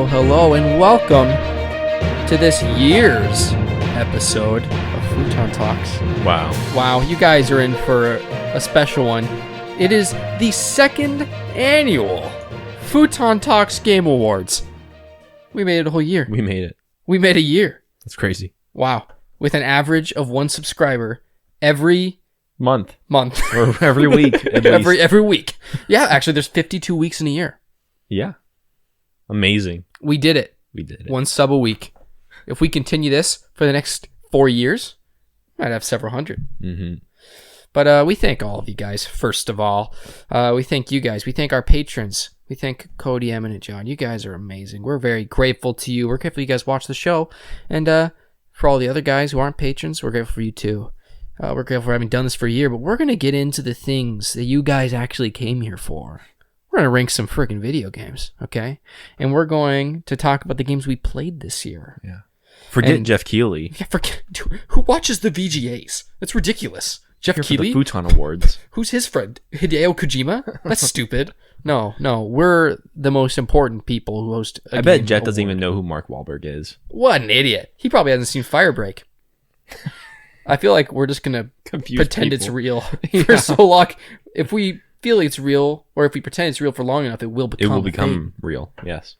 Hello, and welcome to this year's episode of Futon Talks. Wow, you guys are in for a special one. It is the second annual Futon Talks Game Awards. We made it a whole year. We made it. We made a year. That's crazy. Wow. With an average of one subscriber every month. Or every week, at least. Every week. Yeah, actually, there's 52 weeks in a year. Yeah. Amazing. We did it. One sub a week. If we continue this for the next 4 years, we might have several hundred. Mm-hmm. But we thank all of you guys, first of all. We thank you guys. We thank our patrons. We thank GoTY, Eminent John. You guys are amazing. We're very grateful to you. We're grateful you guys watch the show. And for all the other guys who aren't patrons, we're grateful for you too. We're grateful for having done this for a year. But we're going to get into the things that you guys actually came here for. We're going to rank some freaking video games, okay? And we're going to talk about the games we played this year. Yeah. Forget Jeff Keighley. Yeah, dude, who watches the VGAs? That's ridiculous. Jeff Keighley? For the Futon Awards. Who's his friend? Hideo Kojima? That's stupid. No. We're the most important people who host a I bet game Jeff award. doesn't even know who Mark Wahlberg is. What an idiot. He probably hasn't seen Firebreak. I feel like we're just going to pretend it's real for so long. If we feel it's real, or if we pretend it's real for long enough, it will become real. Yes.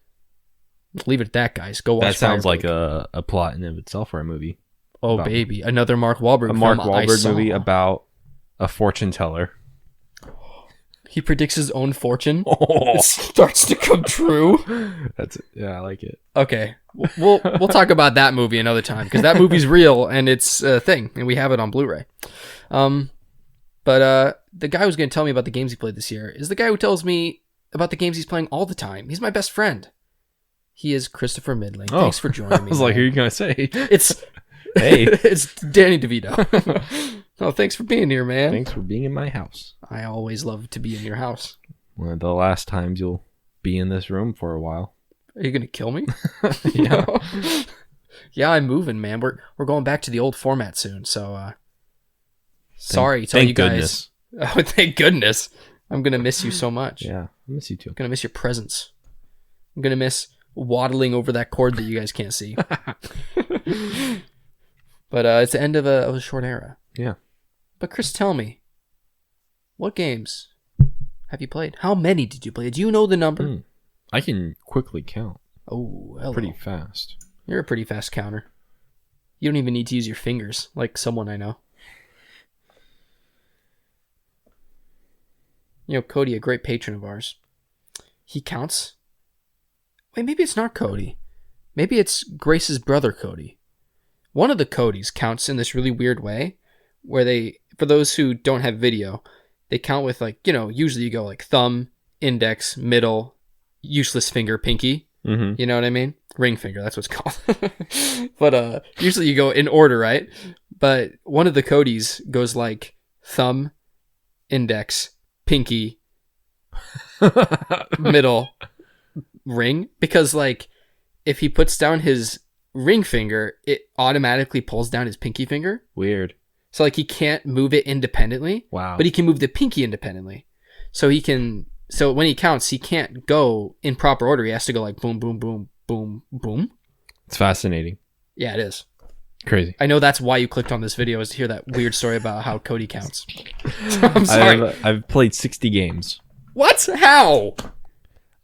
Leave it at that, guys. Go watch That sounds Firebreak. like a plot in of itself for a movie. Oh, baby. Another Mark Wahlberg film. A Mark Wahlberg movie about a fortune teller. He predicts his own fortune. It starts to come true. I like it. Okay. We'll talk about that movie another time, because that movie's real and it's a thing, and we have it on Blu-ray. But the guy who's going to tell me about the games he played this year is the guy who tells me about the games he's playing all the time. He's my best friend. He is Christopher Midling. Thanks for joining me. I was like, who are you going to say? It's Danny DeVito. Oh, thanks for being here, man. Thanks for being in my house. I always love to be in your house. One of the last times you'll be in this room for a while. Are you going to kill me? Yeah. Yeah, I'm moving, man. We're going back to the old format soon, so sorry to tell thank you guys. Goodness. Oh, thank goodness. I'm going to miss you so much. Yeah, I miss you too. I'm going to miss your presence. I'm going to miss waddling over that cord that you guys can't see. But it's the end of a short era. Yeah. But Chris, tell me, what games have you played? How many did you play? Do you know the number? I can quickly count. Oh, hello. Pretty fast. You're a pretty fast counter. You don't even need to use your fingers, like someone I know. You know, GoTY, a great patron of ours, he counts. Wait, maybe it's not GoTY. Maybe it's Grace's brother, GoTY. One of the GoTYs counts in this really weird way, where they, for those who don't have video, they count with, like, you know, usually you go like thumb, index, middle, useless finger, pinky. Mm-hmm. You know what I mean? Ring finger, that's what's called. But usually you go in order, right? But one of the GoTYs goes like thumb, index, pinky, middle, ring. Because, like, if he puts down his ring finger, it automatically pulls down his pinky finger. Weird. So, like, he can't move it independently. Wow. But he can move the pinky independently. So when he counts, he can't go in proper order. He has to go like boom, boom, boom, boom, boom. It's fascinating. Yeah, it is. Crazy. I know that's why you clicked on this video, is to hear that weird story about how GoTY counts. I'm sorry. I've played 60 games. What? How?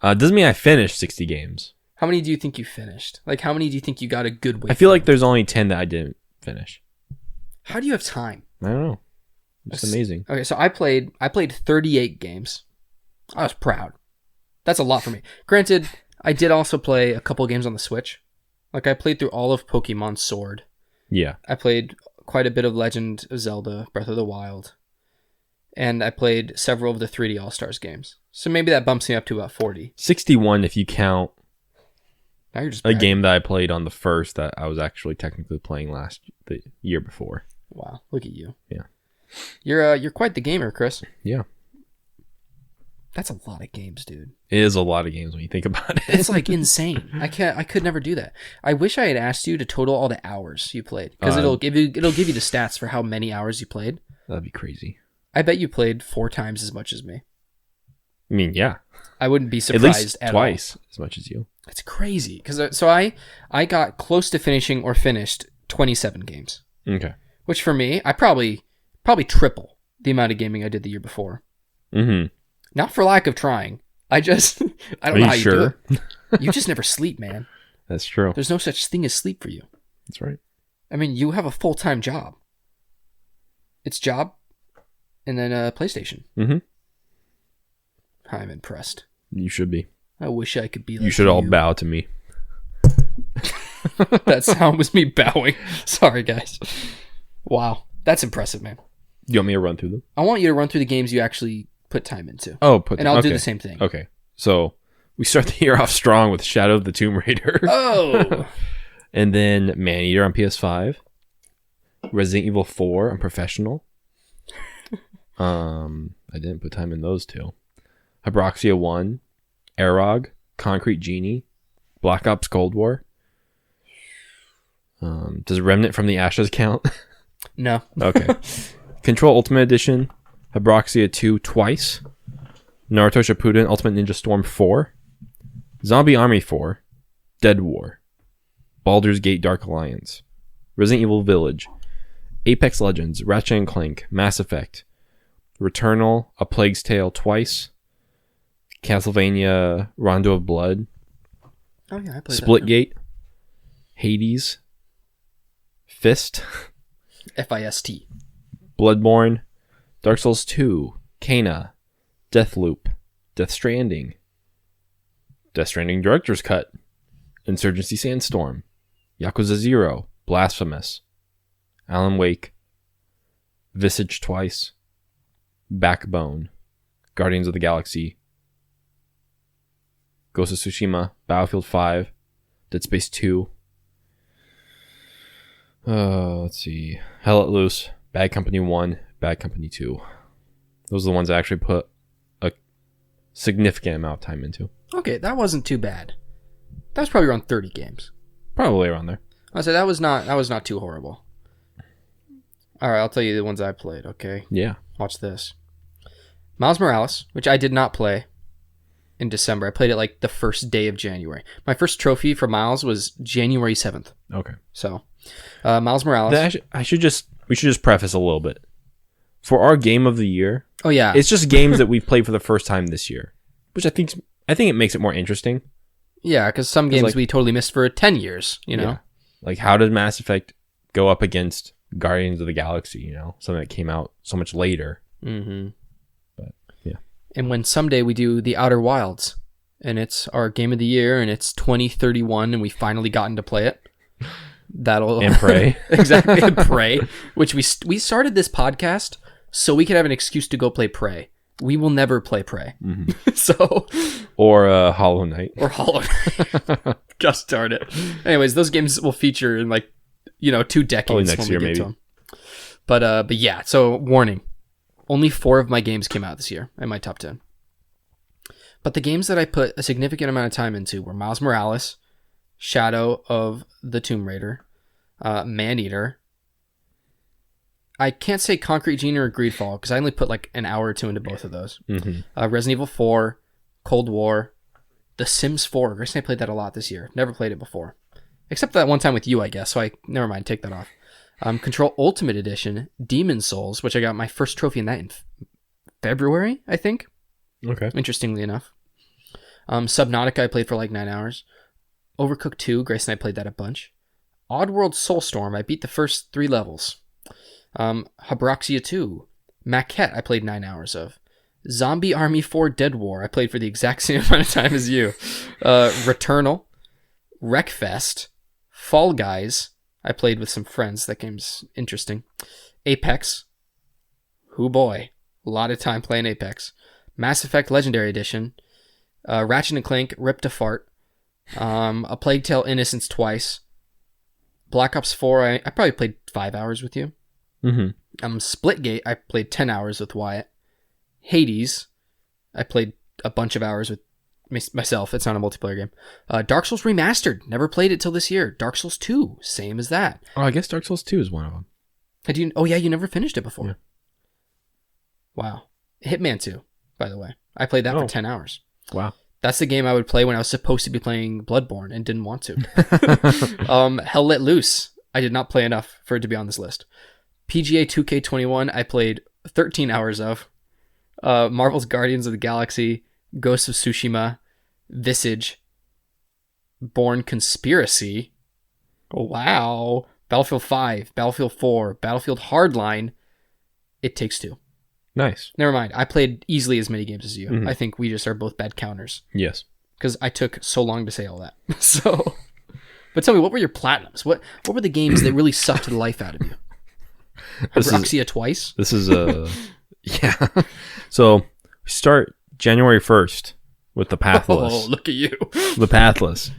Doesn't mean I finished 60 games. How many do you think you finished? Like, how many do you think you got a good way? I feel like there's only 10 that I didn't finish. How do you have time? I don't know. It's amazing. Okay, so I played 38 games. I was proud. That's a lot for me. Granted, I did also play a couple games on the Switch. Like, I played through all of Pokemon Sword. Yeah. I played quite a bit of Legend of Zelda, Breath of the Wild. And I played several of the 3D All-Stars games. So maybe that bumps me up to about 40. 61 if you count now you're just a game that I played on the first that I was actually technically playing the year before. Wow, look at you. Yeah. You're quite the gamer, Chris. Yeah. That's a lot of games, dude. It is a lot of games when you think about it. It's like insane. I could never do that. I wish I had asked you to total all the hours you played, because it'll give you the stats for how many hours you played. That'd be crazy. I bet you played 4 times as much as me. I mean, yeah. I wouldn't be surprised at least at twice all. as much as you. It's crazy because I got close to finishing or finished 27 games, Okay. which for me I probably triple the amount of gaming I did the year before. Mm-hmm. Not for lack of trying. I don't Are know you how you sure? do it. You just never sleep, man. That's true. There's no such thing as sleep for you. That's right. I mean, you have a full-time job. It's job and then PlayStation. Mm-hmm. I'm impressed. You should be. I wish I could be like You should all bow to me. That sound was me bowing. Sorry, guys. Wow. That's impressive, man. You want me to run through them? I want you to run through the games you actually put time into. Oh, and I'll do the same thing. Okay. So we start the year off strong with Shadow of the Tomb Raider. Oh! And then Maneater on PS5. Resident Evil 4 on Professional. I didn't put time in those two. Hyroxia 1. Arog. Concrete Genie. Black Ops Cold War. Does Remnant from the Ashes count? No. Okay. Control Ultimate Edition. Hyroxia 2 twice. Naruto Shippuden Ultimate Ninja Storm 4. Zombie Army 4. Dead War. Baldur's Gate Dark Alliance. Resident Evil Village. Apex Legends. Ratchet & Clank. Mass Effect. Returnal. A Plague's Tale twice. Castlevania Rondo of Blood. Oh, yeah, I played Splitgate. Hades. Fist. that. FIST. Bloodborne. Dark Souls 2. Kena. Deathloop. Death Stranding. Death Stranding Director's Cut. Insurgency Sandstorm. Yakuza 0. Blasphemous. Alan Wake. Visage twice. Backbone. Guardians of the Galaxy. Ghost of Tsushima. Battlefield 5. Dead Space 2. Let's see. Hell Let Loose. Bad Company 1. Bad Company 2. Those are the ones I actually put a significant amount of time into. Okay, that wasn't too bad. That was probably around 30 games. Probably around there. I'd say that was not too horrible. All right, I'll tell you the ones I played, okay? Yeah. Watch this. Miles Morales, which I did not play in December. I played it like the first day of January. My first trophy for Miles was January 7th. Okay. So, Miles Morales. We should just preface a little bit. For our game of the year, Oh yeah. it's just games that we've played for the first time this year, which I think it makes it more interesting. Yeah, because some games we totally missed for 10 years, you know? Yeah. Like, how did Mass Effect go up against Guardians of the Galaxy, you know? Something that came out so much later. Mm-hmm. But, yeah. And when someday we do The Outer Wilds, and it's our game of the year, and it's 2031, and we finally gotten to play it, that'll... And Prey. Exactly, and Prey, which we started this podcast so we could have an excuse to go play Prey. We will never play Prey. Mm-hmm. So... Or Hollow Knight. Or Hollow Knight. Just darn it. Anyways, those games will feature in 2 decades. Probably next when year, we get maybe. to them. But yeah, so warning. Only 4 of my games came out this year in my top 10. But the games that I put a significant amount of time into were Miles Morales, Shadow of the Tomb Raider, Maneater. I can't say Concrete Genie or Greedfall because I only put an hour or 2 into both of those. Mm-hmm. Resident Evil 4, Cold War, The Sims 4. Grace and I played that a lot this year. Never played it before. Except that one time with you, I guess. So never mind, take that off. Control Ultimate Edition, Demon Souls, which I got my first trophy in that in February, I think. Okay. Interestingly enough. Subnautica, I played for 9 hours. Overcooked 2, Grace and I played that a bunch. Oddworld Soulstorm, I beat the first 3 levels. Hyroxia 2. Maquette, I played 9 hours of. Zombie Army 4 Dead War, I played for the exact same amount of time as you. Returnal. Wreckfest. Fall Guys, I played with some friends. That game's interesting. Apex. Hoo boy. A lot of time playing Apex. Mass Effect Legendary Edition. Ratchet & Clank Ripped Apart. A Plague Tale Innocence twice. Black Ops 4, I probably played 5 hours with you. Mm-hmm. Splitgate, I played 10 hours with Wyatt. Hades, I played a bunch of hours with myself. It's not a multiplayer game. Dark Souls Remastered, never played it till this year. Dark Souls 2, same as that. Oh, I guess Dark Souls 2 is one of them. You never finished it before. Yeah. Wow. Hitman 2, by the way. I played that for 10 hours. Wow. That's the game I would play when I was supposed to be playing Bloodborne and didn't want to. Hell Let Loose. I did not play enough for it to be on this list. PGA 2K21, I played 13 hours of. Marvel's Guardians of the Galaxy, Ghost of Tsushima, Visage, Born Conspiracy. Oh, wow. Battlefield 5, Battlefield 4, Battlefield Hardline, It Takes Two. Nice. Never mind. I played easily as many games as you. I think we just are both bad counters. Yes. Because I took so long to say all that. So, but tell me, what were your platinums? What were the games that really sucked the life out of you? Hybraxia twice? This is yeah. So we start January 1st with the Pathless. Oh, look at you. The Pathless.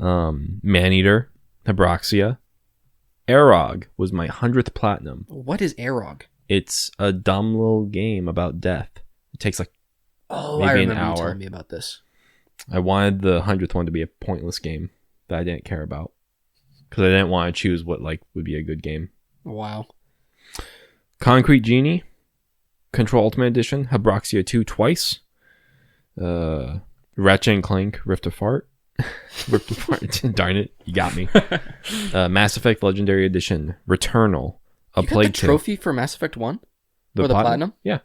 Maneater, Hybraxia. Arog was my 100th platinum. What is Arog? It's a dumb little game about death. It takes like maybe an you hour. telling me about this. I wanted the 100th one to be a pointless game that I didn't care about because I didn't want to choose what like would be a good game. Wow. Concrete Genie, Control Ultimate Edition, Hybraxia 2 twice. Ratchet and Clank, Rift Apart. Rift Apart. Darn it, you got me. Mass Effect Legendary Edition, Returnal. You got the trophy for Mass Effect 1? Or the platinum? Yeah.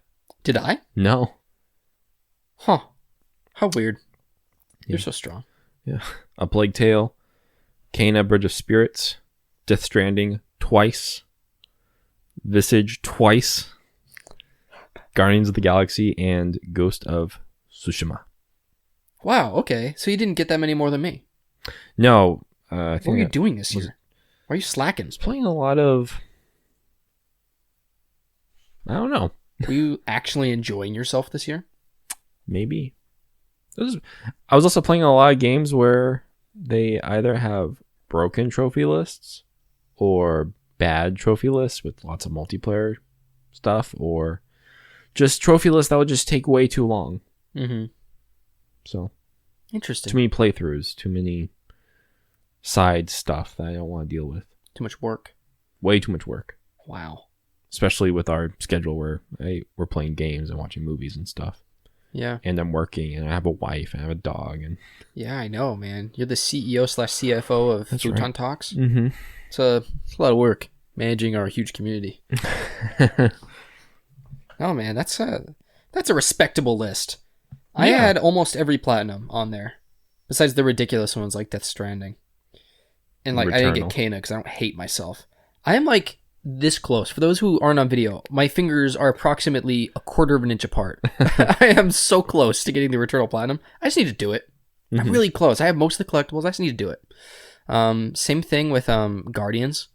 Did I? No. Huh. How weird. You're so strong. Yeah. A Plague Tale, Kena Bridge of Spirits, Death Stranding twice, Visage twice, Guardians of the Galaxy, and Ghost of Tsushima. Wow, okay. So you didn't get that many more than me. No. I think what were you doing this year? Why are you slacking? I was playing a lot of... I don't know. Were you actually enjoying yourself this year? Maybe. I was also playing a lot of games where they either have broken trophy lists or bad trophy lists with lots of multiplayer stuff, or just trophy lists that would just take way too long. Mm-hmm. So, interesting. Too many playthroughs, too many side stuff that I don't want to deal with. Too much work. Way too much work. Wow. Especially with our schedule where we're playing games and watching movies and stuff. Yeah. And I'm working, and I have a wife, and I have a dog, and yeah, I know, man. You're the CEO/CFO of Futon Talks. Mm-hmm. It's a lot of work managing our huge community. Oh man, that's a respectable list. Yeah. I had almost every platinum on there, besides the ridiculous ones like Death Stranding, and like Returnal. I didn't get Kena because I don't hate myself. I am like this close. For those who aren't on video, my fingers are approximately 1/4 of an inch apart. I am so close to getting the Returnal Platinum. I just need to do it. Mm-hmm. I'm really close. I have most of the collectibles. I just need to do it. Same thing with Guardians.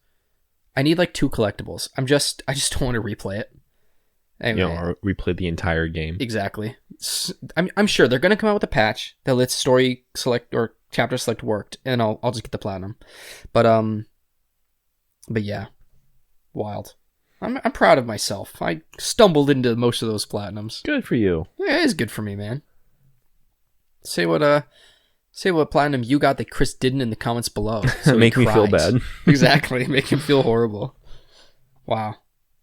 I need like 2 collectibles. I just don't want to replay it. Anyway, or replay the entire game. Exactly. I'm sure they're gonna come out with a patch that lets story select or chapter select worked, and I'll just get the platinum. But yeah. Wild. I'm proud of myself. I stumbled into most of those platinums. Good for you. Yeah, it is good for me, man. Say what platinum you got that Chris didn't in the comments below. So make me feel bad. Exactly. Make him feel horrible. Wow.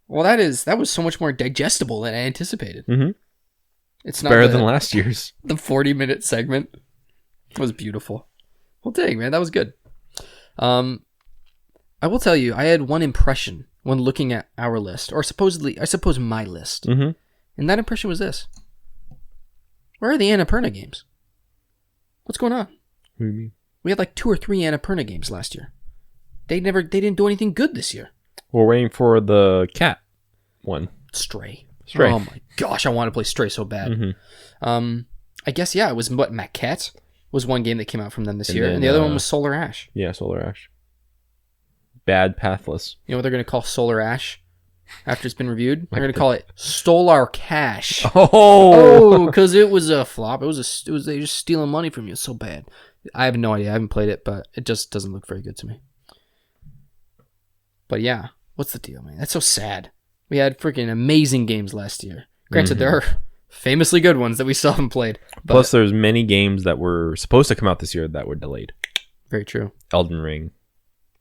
Well, that was so much more digestible than I anticipated. Mm-hmm. It's not better than last year's. The 40-minute segment was beautiful. Well, dang, man, that was good. I will tell you, I had one impression when looking at our list, or I suppose my list. Mm-hmm. And that impression was this. Where are the Annapurna games? What's going on? What do you mean? We had like 2 or 3 Annapurna games last year. They didn't do anything good this year. We're waiting for the cat one. Stray. Stray. Oh my gosh, I want to play Stray so bad. Mm-hmm. I guess, yeah, it was Maquette was one game that came out from them this year. Then, and the other one was Solar Ash. Yeah, Solar Ash. Bad Pathless. You know what they're going to call Solar Ash after it's been reviewed? They're going to call it Stole Our Cash. Oh, because it was a flop. It was they just stealing money from you. It's so bad. I have no idea. I haven't played it, but it just doesn't look very good to me. But yeah, what's the deal, man? That's so sad. We had freaking amazing games last year. Granted, there are famously good ones that we still haven't played. But plus, there's many games that were supposed to come out this year that were delayed. Very true. Elden Ring,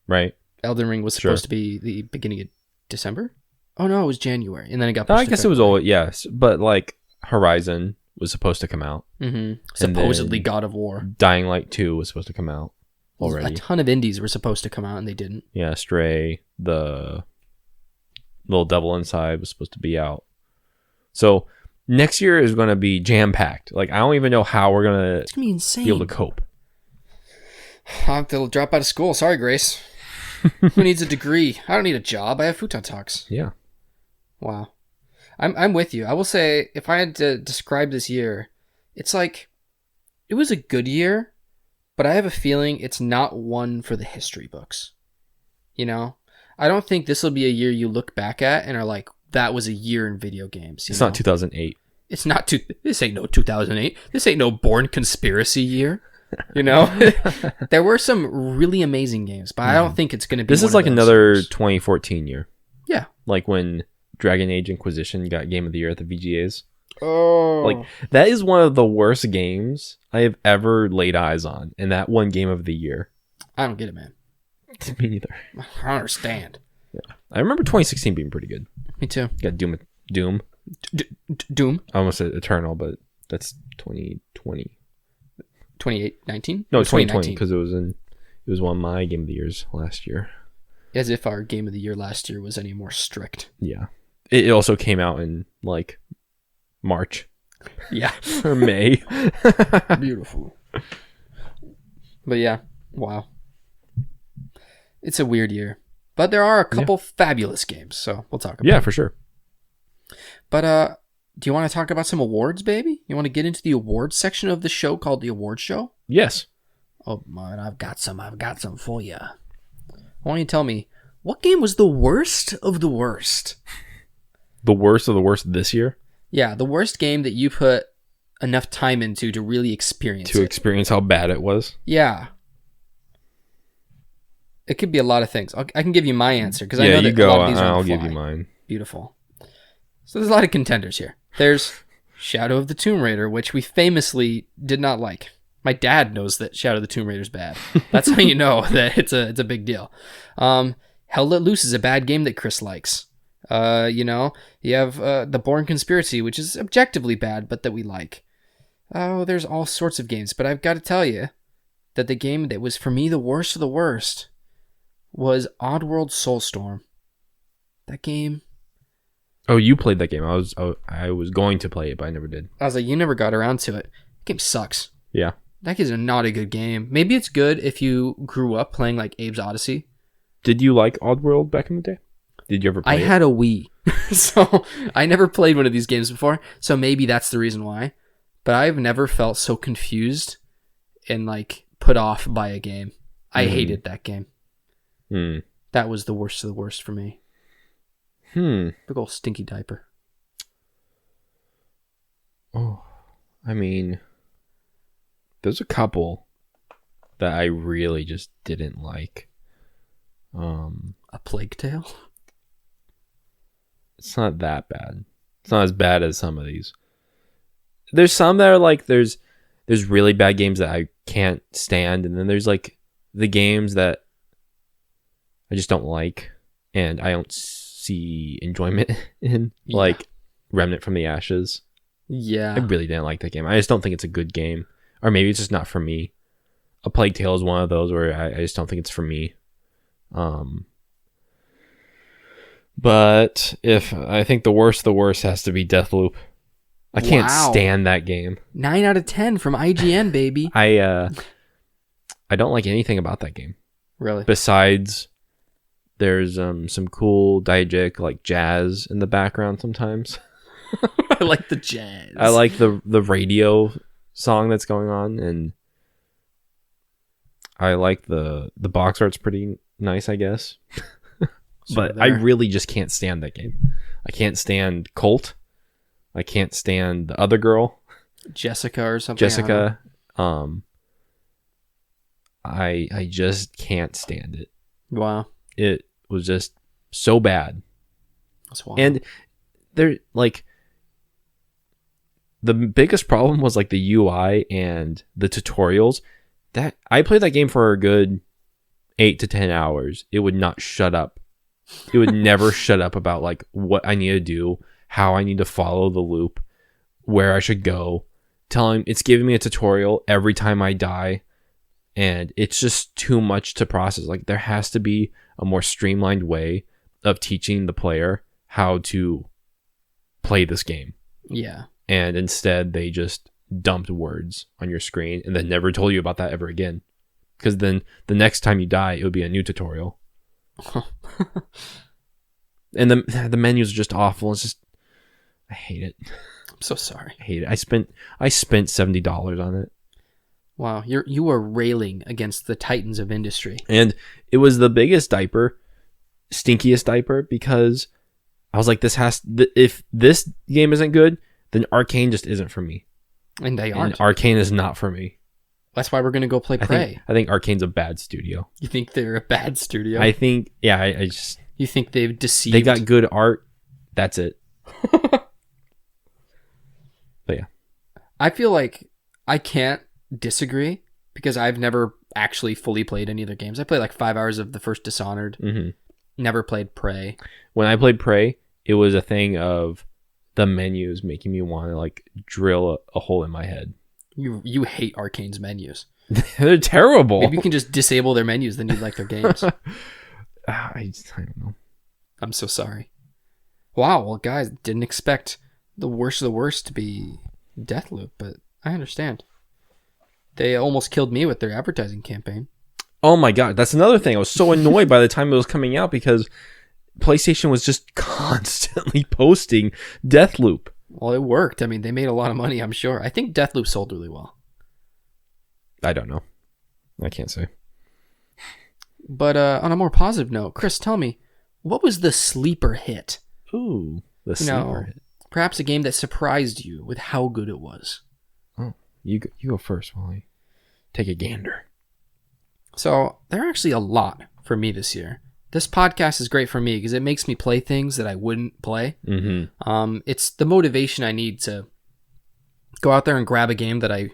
right? Elden Ring was supposed to be the beginning of December. Oh no, it was January, and then it got pushed I guess it was all yes, but like Horizon was supposed to come out. Mm-hmm. Supposedly then God of War. Dying Light 2 was supposed to come out already. A ton of indies were supposed to come out and they didn't. Yeah, Stray, the Little Devil Inside was supposed to be out. So next year is going to be jam-packed. Like, I don't even know how we're going It's gonna be insane. to be able to cope. I'll have to drop out of school. Sorry, Grace. Who needs a degree? I don't need a job. I have Futon Talks. Yeah. Wow. I'm with you. I will say, if I had to describe this year, it's like, it was a good year, but I have a feeling it's not one for the history books. You know? I don't think this will be a year you look back at and are like, that was a year in video games. It's not 2008. It's not, this ain't no 2008. This ain't no Born Conspiracy year. You know? There were some really amazing games, but I don't think it's going to be This one is of like those another years. 2014 year. Yeah. Like when Dragon Age Inquisition got Game of the Year at the VGAs. Oh. Like, that is one of the worst games I have ever laid eyes on, and that won Game of the Year. I don't get it, man. Me neither. I don't understand. Yeah. I remember 2016 being pretty good. Me too. Got Doom. Doom. I almost said Eternal, but that's 2020. 2019? No, 2020, because it was one of my Game of the Years last year. As if our Game of the Year last year was any more strict. Yeah. It also came out in, like, March. Yeah. Or May. Beautiful. But yeah, wow. It's a weird year. But there are a couple fabulous games, so we'll talk about Yeah, it. for sure. But do you want to talk about some awards, baby? You want to get into the awards section of the show called the Awards Show? Yes. Oh man, I've got some for you. I want you to tell me, what game was the worst of the worst? The worst of the worst this year? Yeah, the worst game that you put enough time into to really experience To it. experience how bad it was? Yeah. It could be a lot of things. I can give you my answer because I Yeah, know you that go. a lot of these are on I'll the give fly. you mine. Beautiful. So there's a lot of contenders here. There's Shadow of the Tomb Raider, which we famously did not like. My dad knows that Shadow of the Tomb Raider's bad. That's how you know that it's a big deal. Hell Let Loose is a bad game that Chris likes. You have The Born Conspiracy, which is objectively bad, but that we like. Oh, there's all sorts of games, but I've got to tell you that the game that was for me the worst of the worst was Oddworld Soulstorm. That game. Oh, you played that game. I was going to play it, but I never did. I was like, you never got around to it. That game sucks. Yeah. That is not a good game. Maybe it's good if you grew up playing like Abe's Odyssey. Did you like Oddworld back in the day? Did you ever play I had a Wii, so I never played one of these games before, so maybe that's the reason why. But I've never felt so confused and like put off by a game. I hated that game. That was the worst of the worst for me. Big ol' stinky diaper. Oh, I mean, there's a couple that I really just didn't like. A Plague Tale? It's not that bad. It's not as bad as some of these. There's some that are like, there's really bad games that I can't stand, and then there's like the games that I just don't like, and I don't see enjoyment in, like Remnant from the Ashes. Yeah. I really didn't like that game. I just don't think it's a good game, or maybe it's just not for me. A Plague Tale is one of those where I just don't think it's for me. But if I think the worst has to be Deathloop. I can't stand that game. 9 out of 10 from IGN, baby. I don't like anything about that game. Really? Besides, there's some cool diegetic like jazz in the background sometimes. I like the jazz. I like the radio song that's going on, and I like the box art's pretty nice, I guess. But I really just can't stand that game. I can't stand Colt. I can't stand the other girl, Jessica or something. Jessica. I just can't stand it. Wow. It was just so bad. That's wild. And there, like, the biggest problem was like the UI and the tutorials. That I played that game for a good 8 to 10 hours. It would not shut up. It would never shut up about like what I need to do, how I need to follow the loop. where I should go. It's giving me a tutorial every time I die, and it's just too much to process. Like, there has to be a more streamlined way of teaching the player how to play this game. Yeah. And instead, they just dumped words on your screen and then never told you about that ever again. Because then the next time you die, it would be a new tutorial. And the menus are just awful. It's just, I hate it. I'm so sorry. I hate it. I spent $70 on it. Wow, you are railing against the titans of industry. And it was the biggest diaper, stinkiest diaper, because I was like, if this game isn't good, then Arcane just isn't for me. And they aren't. And Arcane is not for me. That's why we're going to go play Prey. I think Arcane's a bad studio. You think they're a bad studio? I think, yeah, I just... You think they've deceived? They got good art. That's it. But yeah. I feel like I can't disagree because I've never actually fully played any of their games. I played like 5 hours of the first Dishonored. Mm-hmm. Never played Prey. When I played Prey, it was a thing of the menus making me want to like drill a hole in my head. You hate Arcane's menus. They're terrible. Maybe you can just disable their menus, then you'd like their games. I don't know. I'm so sorry. Wow, well guys, didn't expect the worst of the worst to be Deathloop, but I understand. They almost killed me with their advertising campaign. Oh my god, that's another thing. I was so annoyed by the time it was coming out because PlayStation was just constantly posting Deathloop. Well, it worked. I mean, they made a lot of money, I'm sure. I think Deathloop sold really well. I don't know. I can't say. But on a more positive note, Chris, tell me, what was the sleeper hit? Ooh, the sleeper hit. Perhaps a game that surprised you with how good it was. Oh, you go first while I take a gander. So, there are actually a lot for me this year. This podcast is great for me because it makes me play things that I wouldn't play. Mm-hmm. It's the motivation I need to go out there and grab a game that I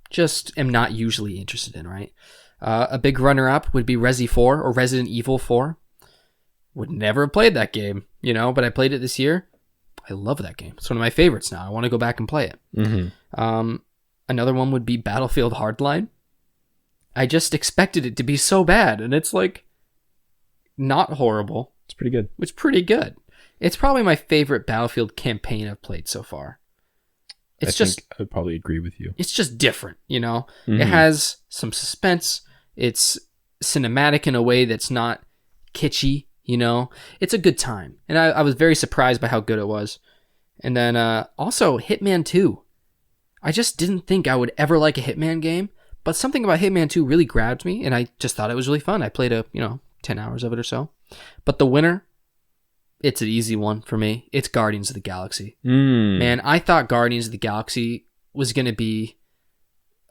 just am not usually interested in, right? A big runner-up would be Resi 4 or Resident Evil 4. Would never have played that game, but I played it this year. I love that game. It's one of my favorites now. I want to go back and play it. Mm-hmm. Another one would be Battlefield Hardline. I just expected it to be so bad, and it's like not horrible. It's pretty good. It's pretty good. It's probably my favorite Battlefield campaign I've played so far. I think I would probably agree with you. It's just different, Mm-hmm. It has some suspense. It's cinematic in a way that's not kitschy, It's a good time. And I was very surprised by how good it was. And then also Hitman 2. I just didn't think I would ever like a Hitman game, but something about Hitman 2 really grabbed me, and I just thought it was really fun. I played 10 hours of it or so. But the winner, it's an easy one for me. It's Guardians of the Galaxy. Man, I thought Guardians of the Galaxy was going to be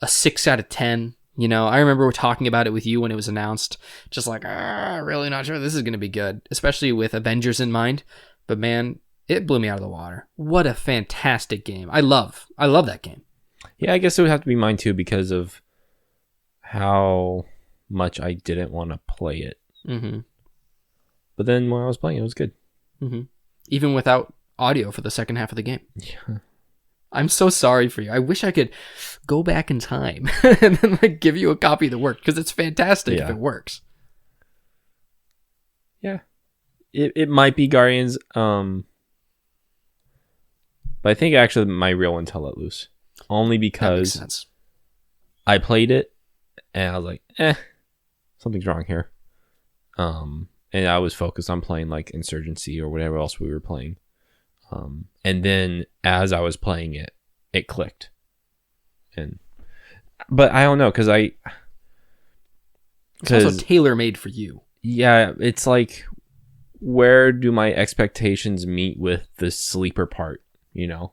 a 6 out of 10. I remember talking about it with you when it was announced. Just like, really not sure this is going to be good, especially with Avengers in mind. But man, it blew me out of the water. What a fantastic game. I love that game. Yeah, I guess it would have to be mine too because of how much I didn't want to play it. Mm-hmm. But then when I was playing, it was good. Mm-hmm. Even without audio for the second half of the game. Yeah. I'm so sorry for you. I wish I could go back in time and then give you a copy that worked because it's fantastic if it works. Yeah. It might be Guardians. But I think actually my real one Tell Let Loose. Only because that makes sense. I played it and I was like, something's wrong here. And I was focused on playing like Insurgency or whatever else we were playing. And then as I was playing it, it clicked. But I don't know, because it's also tailor-made for you. Yeah, it's like, where do my expectations meet with the sleeper part, Yeah.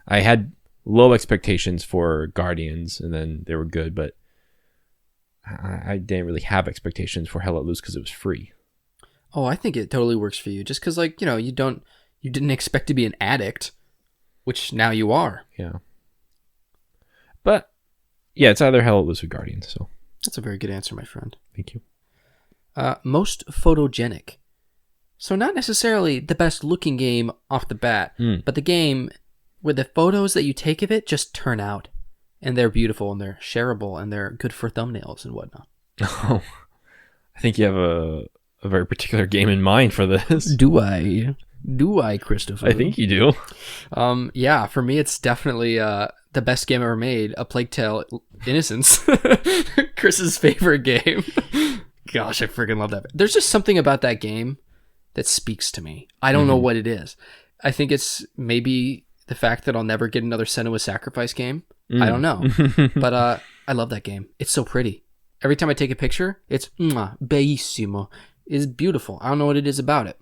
I had low expectations for Guardians, and then they were good, but I didn't really have expectations for Hell Let Loose because it was free. Oh, I think it totally works for you. Just because, you didn't expect to be an addict, which now you are. Yeah. But, yeah, it's either Hell Let Loose or Guardians, so. That's a very good answer, my friend. Thank you. Most photogenic. So not necessarily the best looking game off the bat, but the game where the photos that you take of it just turn out, and they're beautiful and they're shareable and they're good for thumbnails and whatnot. Oh, I think you have a very particular game in mind for this. Do I, Christopher? I think you do. Yeah, for me, it's definitely the best game ever made, A Plague Tale: Innocence. Chris's favorite game. Gosh, I freaking love that. There's just something about that game that speaks to me. I don't know what it is. I think it's maybe the fact that I'll never get another Senua's Sacrifice game. I don't know. But I love that game. It's so pretty. Every time I take a picture, it's bellissimo. It's beautiful. I don't know what it is about it.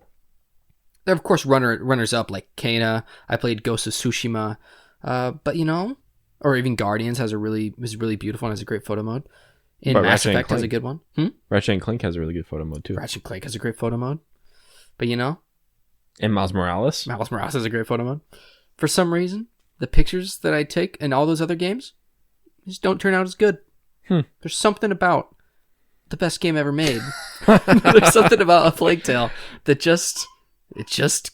There are, of course, runners up like Kena. I played Ghost of Tsushima. But, or even Guardians is really beautiful and has a great photo mode. And Mass Effect has a good one. Ratchet and Clank has a really good photo mode, too. Ratchet and Clank has a great photo mode. But, And Miles Morales? Miles Morales has a great photo mode. For some reason, the pictures that I take in all those other games just don't turn out as good. There's something about the best game ever made. There's something about A Plague Tale that just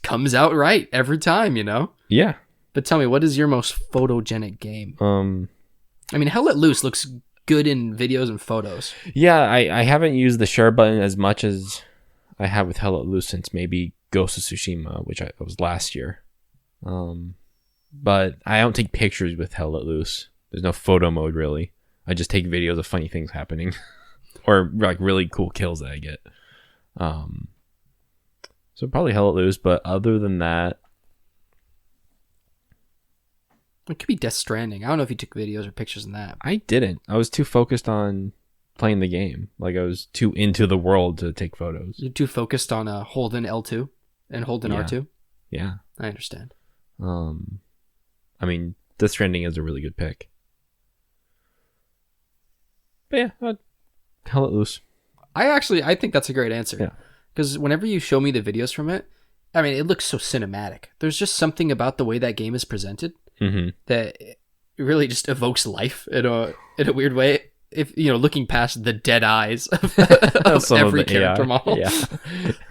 comes out right every time, Yeah. But tell me, what is your most photogenic game? I mean, Hell Let Loose looks good in videos and photos. Yeah, I haven't used the share button as much as I have with Hell Let Loose since maybe Ghost of Tsushima, which was last year. But I don't take pictures with Hell Let Loose. There's no photo mode, really. I just take videos of funny things happening. Or like really cool kills that I get. So probably Hell Let Loose, but other than that, it could be Death Stranding. I don't know if you took videos or pictures in that. I didn't. I was too focused on playing the game. Like I was too into the world to take photos. You're too focused on holding L2 and holding R2? Yeah. I understand. I mean, Death Stranding is a really good pick. But yeah, Hell Let Loose. I think that's a great answer. Yeah. Because whenever you show me the videos from it, I mean, it looks so cinematic. There's just something about the way that game is presented that it really just evokes life in a weird way. If looking past the dead eyes of every character model. Yeah.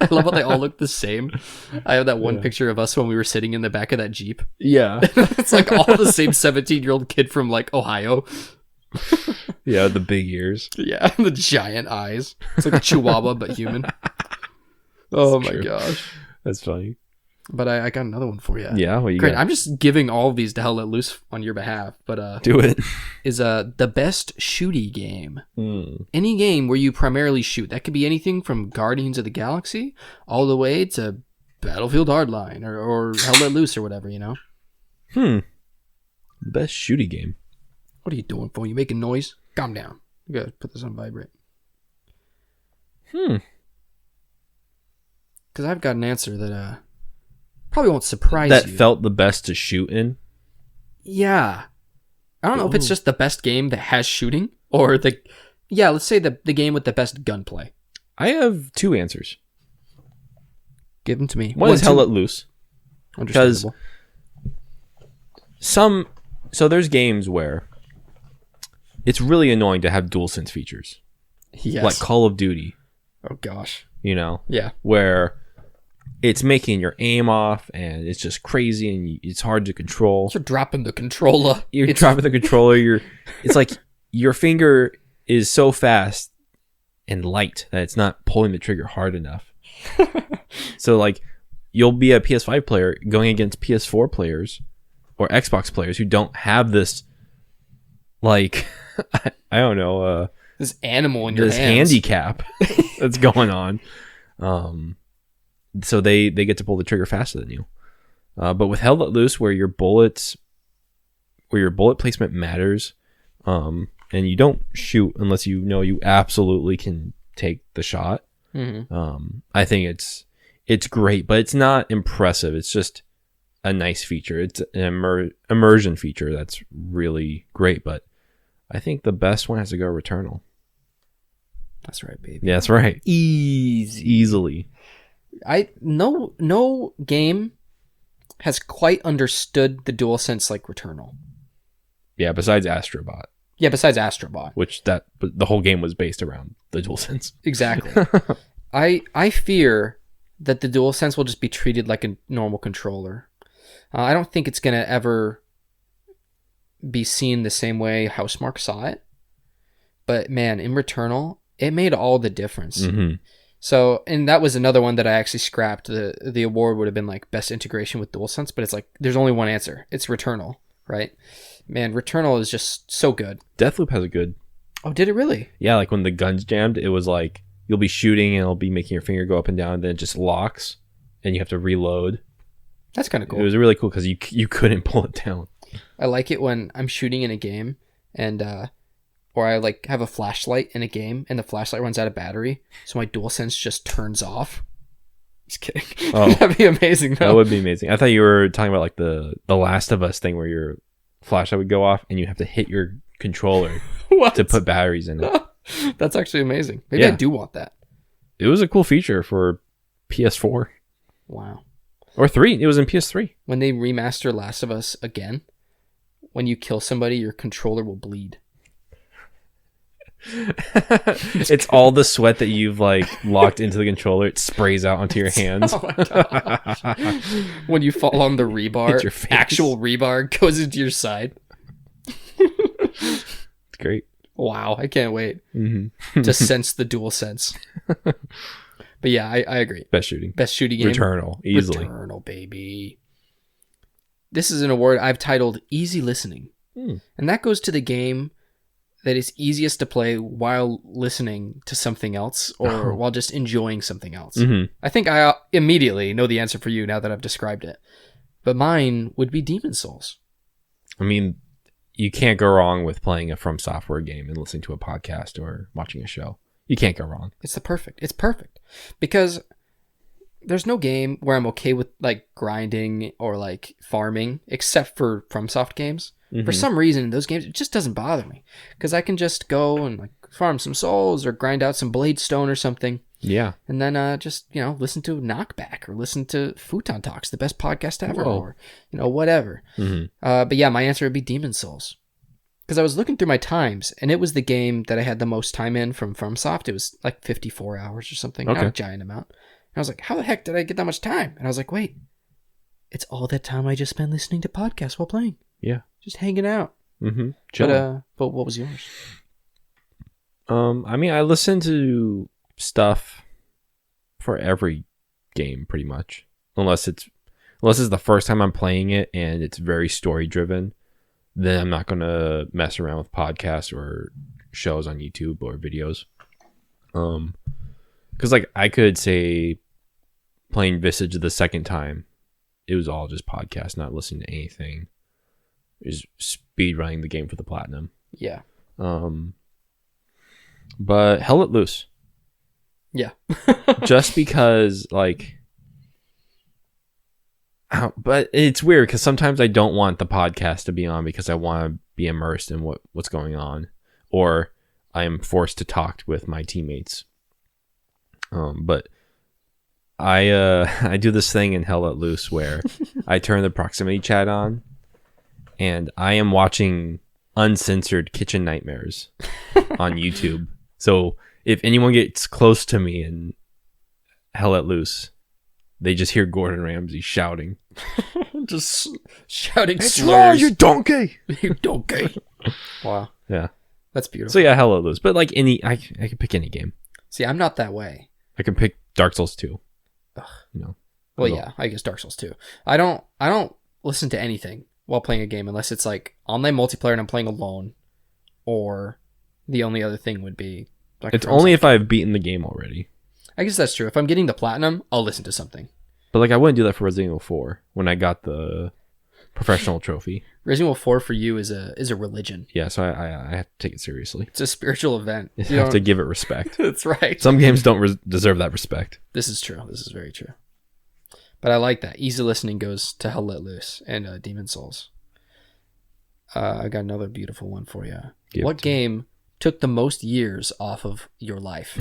I love how they all look the same. I have that one picture of us when we were sitting in the back of that Jeep. Yeah. It's like all the same 17-year-old kid from like Ohio. Yeah, the big ears. Yeah, the giant eyes. It's like a chihuahua, but human. Oh my gosh. That's funny. But I got another one for you. Yeah, what you Great. got? I'm just giving all of these to Hell Let Loose on your behalf. But do it. Is the best shooty game. Any game where you primarily shoot. That could be anything from Guardians of the Galaxy all the way to Battlefield Hardline or Hell Let Loose or whatever, The best shooty game. What are you doing, phone? You making noise? Calm down. You gotta put this on vibrate. Because I've got an answer that probably won't surprise you. That felt the best to shoot in? Yeah. I don't know if it's just the best game that has shooting or let's say the game with the best gunplay. I have two answers. Give them to me. One is Hell Let Loose. Understandable. So there's games where it's really annoying to have DualSense features. Yes. Like Call of Duty. Oh gosh. Yeah. Where it's making your aim off and it's just crazy and it's hard to control. You're dropping the controller. It's like your finger is so fast and light that it's not pulling the trigger hard enough. So like you'll be a PS5 player going against PS4 players or Xbox players who don't have this, like, I don't know, this animal in your hands. This handicap that's going on. So they get to pull the trigger faster than you. But with Hell Let Loose, where your bullet placement matters, and you don't shoot unless you know you absolutely can take the shot. I think it's great, but it's not impressive. It's just a nice feature. It's an immersion feature that's really great, but I think the best one has to go Returnal. That's right, baby. Yeah, that's right. Easily. No game has quite understood the DualSense like Returnal. Yeah, besides Astrobot. Yeah, besides Astrobot. Which the whole game was based around the DualSense. Exactly. I fear that the DualSense will just be treated like a normal controller. I don't think it's gonna ever be seen the same way Housemarque saw it. But man, in Returnal, it made all the difference. Mm-hmm. So, and that was another one that I actually scrapped. The award would have been like best integration with DualSense, but it's like there's only one answer. It's Returnal, right? Man, Returnal is just so good. Deathloop has a good. Oh, did it really? Yeah, like when the gun's jammed, it was like you'll be shooting and it'll be making your finger go up and down, and then it just locks, and you have to reload. That's kind of cool. It was really cool because you couldn't pull it down. I like it when I'm shooting in a game and or I like have a flashlight in a game and the flashlight runs out of battery, so my DualSense just turns off. Just kidding. Oh. That'd be amazing though. That would be amazing. I thought you were talking about like the Last of Us thing where your flashlight would go off and you have to hit your controller What? to put batteries in it. That's actually amazing. Maybe I do want that. It was a cool feature for PS4 Wow. or 3. It was in PS3. When they remaster Last of Us again, when you kill somebody, your controller will bleed. It's all the sweat that you've like locked into the controller. It sprays out onto your hands. Oh my gosh. When you fall on the rebar, Hits your face. actual rebar goes into your side. It's great. Wow, I can't wait Mm-hmm. to sense the dual sense. But yeah, I agree. Best shooting. Best shooting game. Returnal. Easily. Returnal, baby. This is an award I've titled Easy Listening. And that goes to the game that is easiest to play while listening to something else or while just enjoying something else. Mm-hmm. I think I immediately know the answer for you now that I've described it. But mine would be Demon's Souls. I mean, you can't go wrong with playing a From Software game and listening to a podcast or watching a show. You can't go wrong. It's perfect. Because there's no game where I'm okay with like grinding or like farming except for FromSoft games. Mm-hmm. For some reason in those games it just doesn't bother me because I can just go and like farm some souls or grind out some blade stone or something. Yeah. And then just, listen to Knockback or listen to Futon Talks, the best podcast ever, or whatever. Mm-hmm. But yeah, my answer would be Demon's Souls. Because I was looking through my times, and it was the game that I had the most time in from FromSoft. It was like 54 hours or something, not a giant amount. And I was like, how the heck did I get that much time? And I was like, wait, it's all that time I just spent listening to podcasts while playing. Yeah. Just hanging out. Mm-hmm. But what was yours? I mean, I listen to stuff for every game pretty much. Unless it's the first time I'm playing it and it's very story driven. Then I'm not going to mess around with podcasts or shows on YouTube or videos. Because like I could say playing Visage the second time, it was all just podcasts, not listening to anything. It was speed running the game for the platinum. Yeah. But Hell Let Loose. Yeah. Just because like... But it's weird because sometimes I don't want the podcast to be on because I want to be immersed in what's going on, or I am forced to talk with my teammates. But I do this thing in Hell Let Loose where I turn the proximity chat on, and I am watching uncensored kitchen nightmares on YouTube. So if anyone gets close to me in Hell Let Loose, they just hear Gordon Ramsay shouting. Just shouting It's slurs. raw, you donkey! You donkey. Wow. Yeah. That's beautiful. So yeah, Hell Let Loose. But like I can pick any game. See, I'm not that way. I can pick Dark Souls 2. Ugh. No. Well, yeah, I guess Dark Souls 2. I don't listen to anything while playing a game unless it's like online multiplayer and I'm playing alone, or the only other thing would be like It's only if I've beaten the game already. I guess that's true. If I'm getting the platinum, I'll listen to something. But like I wouldn't do that for Resident Evil 4 when I got the professional trophy. Resident Evil 4 for you is a religion. Yeah, so I have to take it seriously. It's a spiritual event. You have to give it respect. That's right. Some games don't deserve that respect. This is true. This is very true. But I like that. Easy listening goes to Hell Let Loose and Demon's Souls. I got another beautiful one for you. What game took the most years off of your life?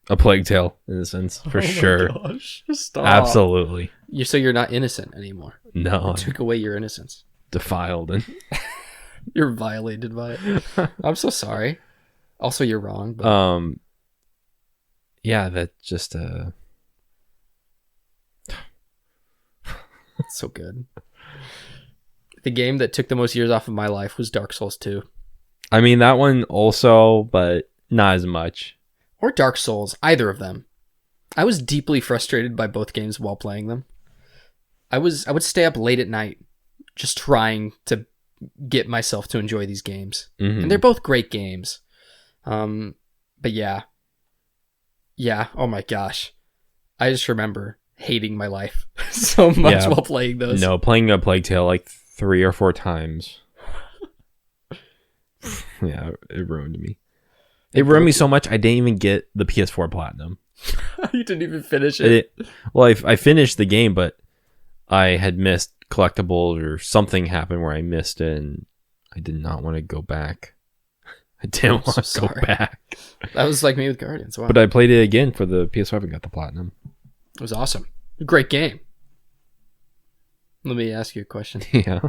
A Plague Tale, in a sense, for sure. Gosh. Stop. Absolutely. So you're not innocent anymore. No. You took away your innocence. Defiled and You're violated by it. I'm so sorry. Also, you're wrong. But... yeah, that just So good. The game that took the most years off of my life was Dark Souls 2. I mean, that one also, but not as much. Or Dark Souls, either of them. I was deeply frustrated by both games while playing them. I would stay up late at night just trying to get myself to enjoy these games. Mm-hmm. And they're both great games. But yeah. Yeah, oh my gosh. I just remember hating my life so much while playing those. No, playing a Plague Tale like 3 or 4 times. Yeah, it ruined me. It ruined me so much I didn't even get the PS4 Platinum. You didn't even finish it? I finished the game, but I had missed collectibles or something happened where I missed it, and I did not want to go back. I didn't want to go back. That was like me with Guardians. Wow. But I played it again for the PS5 and got the Platinum. It was awesome. Great game. Let me ask you a question. Yeah.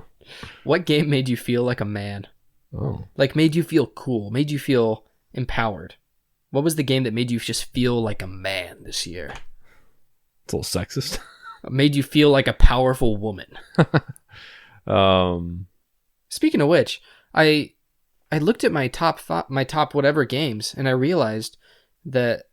What game made you feel like a man? Oh. Like made you feel cool, made you feel empowered? What was the game that made you just feel like a man this year? It's a little sexist. Made you feel like a powerful woman. Speaking of which, I looked at my top whatever games, and I realized that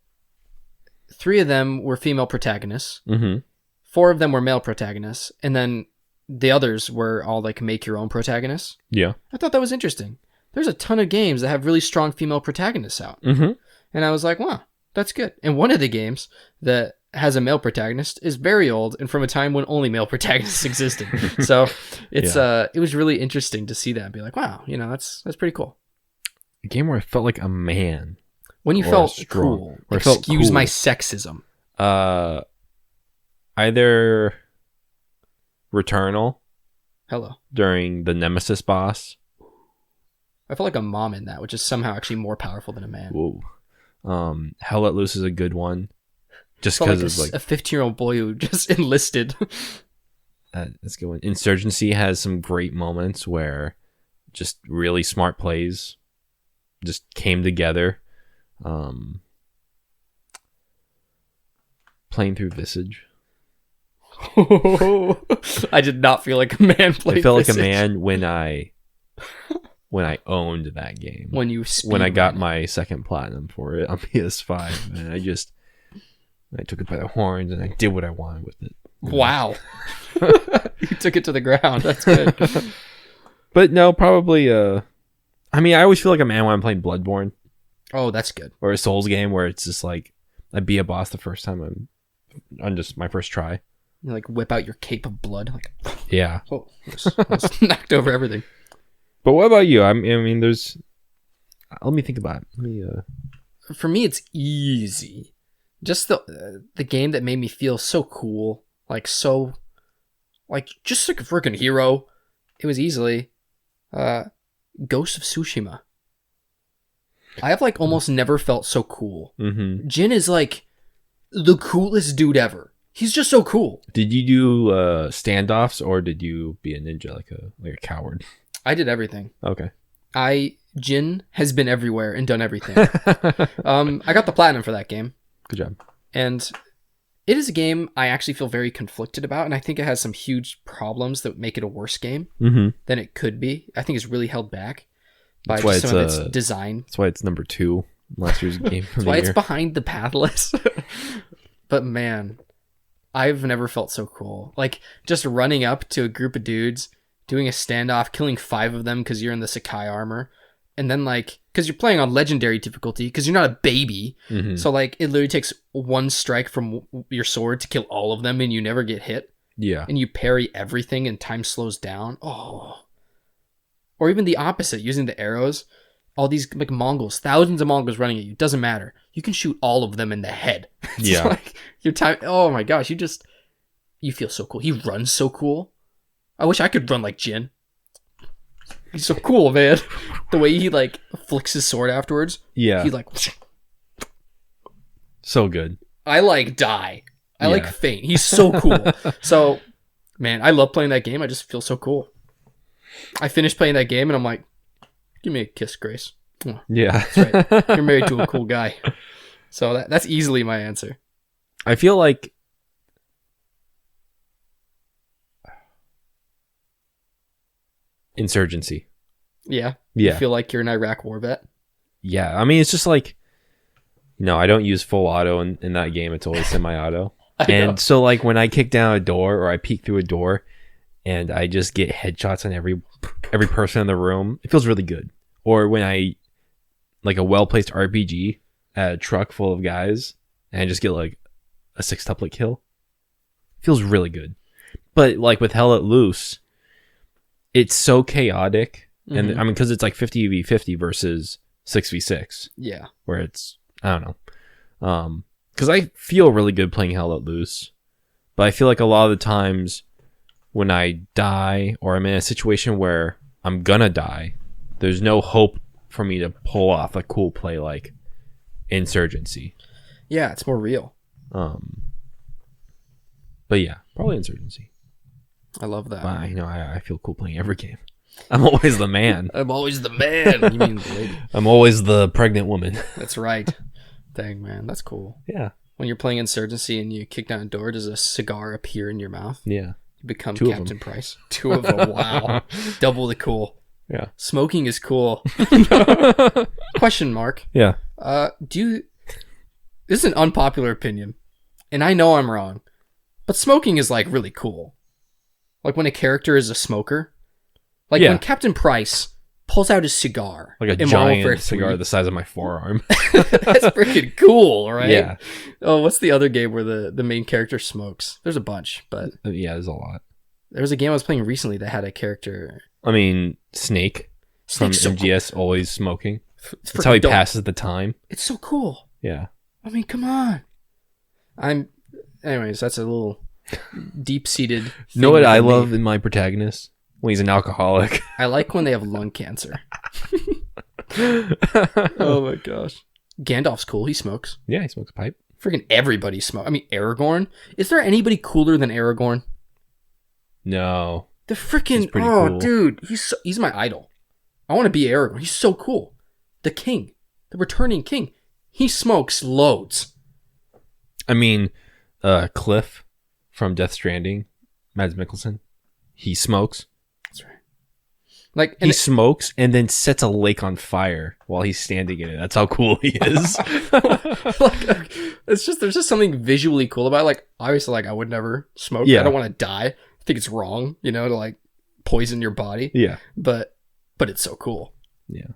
3 of them were female protagonists. Mm-hmm. 4 of them were male protagonists, and then the others were all like make your own protagonists. Yeah. I thought that was interesting. There's a ton of games that have really strong female protagonists out. Mm-hmm. And I was like, wow, that's good. And one of the games that has a male protagonist is very old and from a time when only male protagonists existed. So it's it was really interesting to see that and be like, wow, that's pretty cool. A game where I felt like a man. When you felt cool. Excuse my sexism. Either Returnal. Hello. During the Nemesis boss. I felt like a mom in that, which is somehow actually more powerful than a man. Whoa. Hell Let Loose is a good one. Just because a 15-year-old boy who just enlisted. That's a good one. Insurgency has some great moments where just really smart plays just came together. Playing through Visage. I did not feel like a man playing I felt Visage. like a man when I owned that game. When I got my second platinum for it on PS5, and I took it by the horns and I did what I wanted with it. Wow. You took it to the ground. That's good. But no, probably I mean, I always feel like a man when I'm playing Bloodborne. Oh, that's good. Or a Souls game where it's just like I beat a boss the first time on just my first try. You like whip out your cape of blood. Like, yeah. Oh, almost knocked over everything. But what about you? I mean, there's. Let me think about it. For me, it's easy. Just the game that made me feel so cool, just like a freaking hero. It was easily, Ghost of Tsushima. I have almost never felt so cool. Mm-hmm. Jin is like the coolest dude ever. He's just so cool. Did you do standoffs or did you be a ninja like a coward? I did everything. Okay. Jin has been everywhere and done everything. I got the platinum for that game. Good job. And it is a game I actually feel very conflicted about, and I think it has some huge problems that make it a worse game than it could be. I think it's really held back by some of its design. That's why it's number 2 last year's game. That's why it's behind the path list. But man, I've never felt so cool. Like just running up to a group of dudes, doing a standoff, killing 5 of them because you're in the Sakai armor. And then because you're playing on legendary difficulty, because you're not a baby. Mm-hmm. So it literally takes 1 strike from your sword to kill all of them and you never get hit. Yeah. And you parry everything and time slows down. Oh. Or even the opposite, using the arrows. All these Mongols, thousands of Mongols running at you. Doesn't matter. You can shoot all of them in the head. Yeah. Your time. Oh my gosh. You feel so cool. He runs so cool. I wish I could run like Jin. He's so cool, man. The way he flicks his sword afterwards. Yeah. He so good. I die. I faint. He's so cool. So, man, I love playing that game. I just feel so cool. I finished playing that game and I'm like, give me a kiss, Grace. Oh, yeah. That's right. You're married to a cool guy. So that's easily my answer. I feel like Insurgency. Yeah. Yeah. You feel like you're an Iraq war vet? Yeah. I mean, it's just like, no, I don't use full auto in that game. It's always semi-auto. And so like when I kick down a door or I peek through a door and I just get headshots on every person in the room, it feels really good. Or when I like a well-placed RPG at a truck full of guys and I just get like a 6-tuplet kill, it feels really good. But like with Hell Let Loose, it's so chaotic. And I mean, because it's like 50v50 versus 6v6. Yeah. Where it's, I don't know. Because I feel really good playing Hell Let Loose. But I feel like a lot of the times when I die or I'm in a situation where I'm gonna die, there's no hope for me to pull off a cool play like Insurgency. Yeah, it's more real. But yeah, probably Insurgency. I love that. But I feel cool playing every game. I'm always the man. I'm always the man. You mean the lady? I'm always the pregnant woman. That's right. Dang, man. That's cool. Yeah. When you're playing Insurgency and you kick down a door, does a cigar appear in your mouth? Yeah. You become 2 of Captain them. Price. 2 of them. Wow. Double the cool. Yeah. Smoking is cool. Question mark. Yeah. This is an unpopular opinion, and I know I'm wrong, but smoking is like really cool. Like when a character is a smoker. Like when Captain Price pulls out his cigar. Like a in Modern giant Warfare cigar 3. the size of my forearm. That's freaking cool, right? Yeah. Oh, what's the other game where the main character smokes? There's a bunch, but Yeah, there's a lot. there was a game I was playing recently that had a character. I mean, Snake from Snake's so MGS always smoking. It's That's how he freaking dope. passes the time. It's so cool. Yeah. I mean, come on. Anyways, that's a little deep-seated. You know what thing I with me. love in my protagonist? When he's an alcoholic. I like when they have lung cancer. Oh my gosh. Gandalf's cool. He smokes. Yeah, he smokes a pipe. Freaking everybody smokes. I mean, Aragorn. Is there anybody cooler than Aragorn? No. The freaking He's pretty oh, cool. dude, he's my idol. I want to be Aragorn. He's so cool. The king, the returning king. He smokes loads. I mean, Cliff from Death Stranding, Mads Mikkelsen, he smokes. That's right. Like He smokes and then sets a lake on fire while he's standing in it. That's how cool he is. like, it's just there's just something visually cool about it. Like obviously, like I would never smoke. Yeah. I don't want to die. I think it's wrong, to like poison your body. Yeah. But it's so cool. Yeah.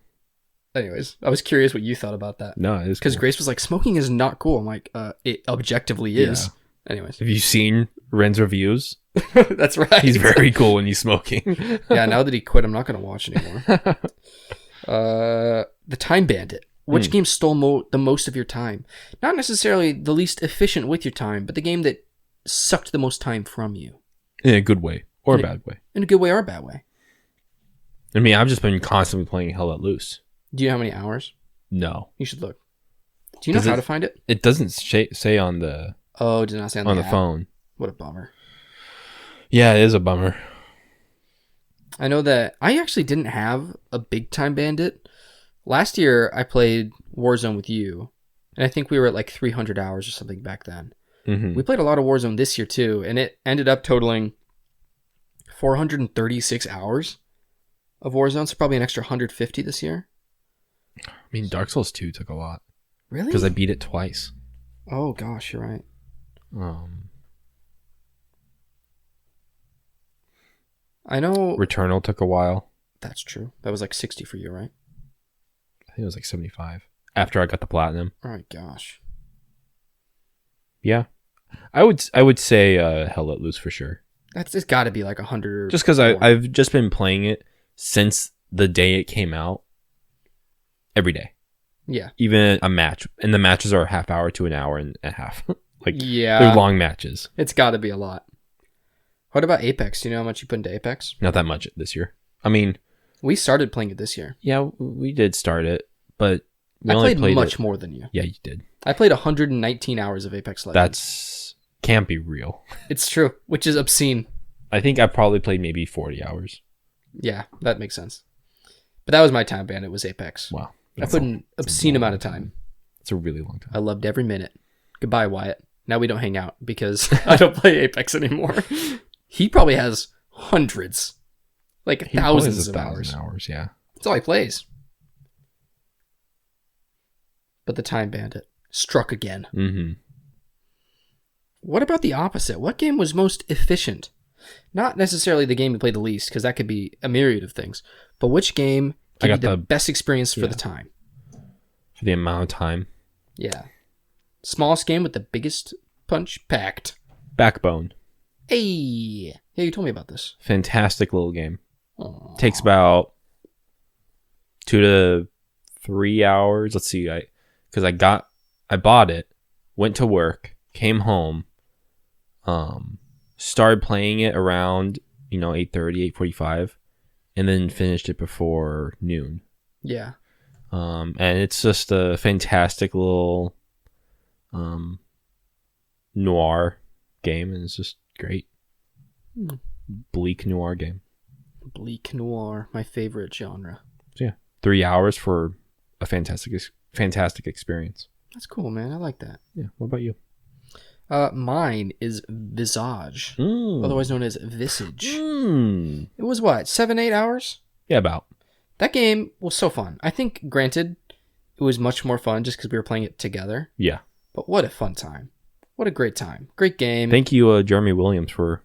Anyways, I was curious what you thought about that. No, it is Because cool. Grace was like, smoking is not cool. I'm like, it objectively is. Anyways. Have you seen Ren's reviews? That's right. He's very cool when he's smoking. Yeah, now that he quit, I'm not going to watch anymore. The Time Bandit. Which game stole the most of your time? Not necessarily the least efficient with your time, but the game that sucked the most time from you. In a good way or a bad way. In a good way or a bad way. I mean, I've just been constantly playing Hell Let Loose. Do you know how many hours? No. You should look. Do you know how to find it? It doesn't say on the Oh, it did not say on the app. phone. What a bummer. Yeah, it is a bummer. I know that I actually didn't have a big Time Bandit. Last year, I played Warzone with you, and I think we were at like 300 hours or something back then. Mm-hmm. We played a lot of Warzone this year too, and it ended up totaling 436 hours of Warzone, so probably an extra 150 this year. I mean, Dark Souls 2 took a lot. Really? Because I beat it twice. Oh gosh, you're right. I know. Returnal took a while. That's true. That was like 60 for you, right? I think it was like 75. After I got the platinum. Oh my gosh. Yeah. I would say Hell Let Loose for sure. It's got to be like 100. Just because I've just been playing it since the day it came out. Every day. Yeah. Even a match. And the matches are a half hour to an hour and a half. Yeah. They're long matches. It's got to be a lot. What about Apex? Do you know how much you put into Apex? Not that much this year. I mean... We started playing it this year. Yeah, we did start it. But we I only played much it. more than you. Yeah, you did. I played 119 hours of Apex Legends. That's... Can't be real. It's true, which is obscene. I think I probably played maybe 40 hours. Yeah, that makes sense. But that was my time ban. It was Apex. Wow. I put an obscene amount of time. It's a really long time. I loved every minute. Goodbye, Wyatt. Now we don't hang out because I don't play Apex anymore. He probably has hundreds Like He thousands plays of 1,000 hours. hours. Yeah. That's all he plays. But the Time Bandit struck again. Mm-hmm. What What about the opposite? What game was most efficient? Not necessarily the game you played the least, because that could be a myriad of things. But which game gave you the best experience for the time? For the amount of time. Yeah. Smallest game with the biggest punch packed. Backbone. Hey. Yeah, you told me about this. Fantastic little game. Aww. Takes about 2 to 3 hours. Let's see. Because I bought it, went to work, came home, started playing it around 8:30, 8:45, and then finished it before noon. Yeah. And it's just a fantastic little noir game, and it's just great. Bleak noir game. Bleak noir, my favorite genre. So yeah, 3 hours for a fantastic experience. That's cool, man. I like that. Yeah. What about you? Mine is Visage, otherwise known as Visage. It was what, 7-8 hours? Yeah, about. That game was so fun. I think, granted, it was much more fun just because we were playing it together. Yeah. But what a fun time. What a great time. Great game. Thank you, Jeremy Williams, for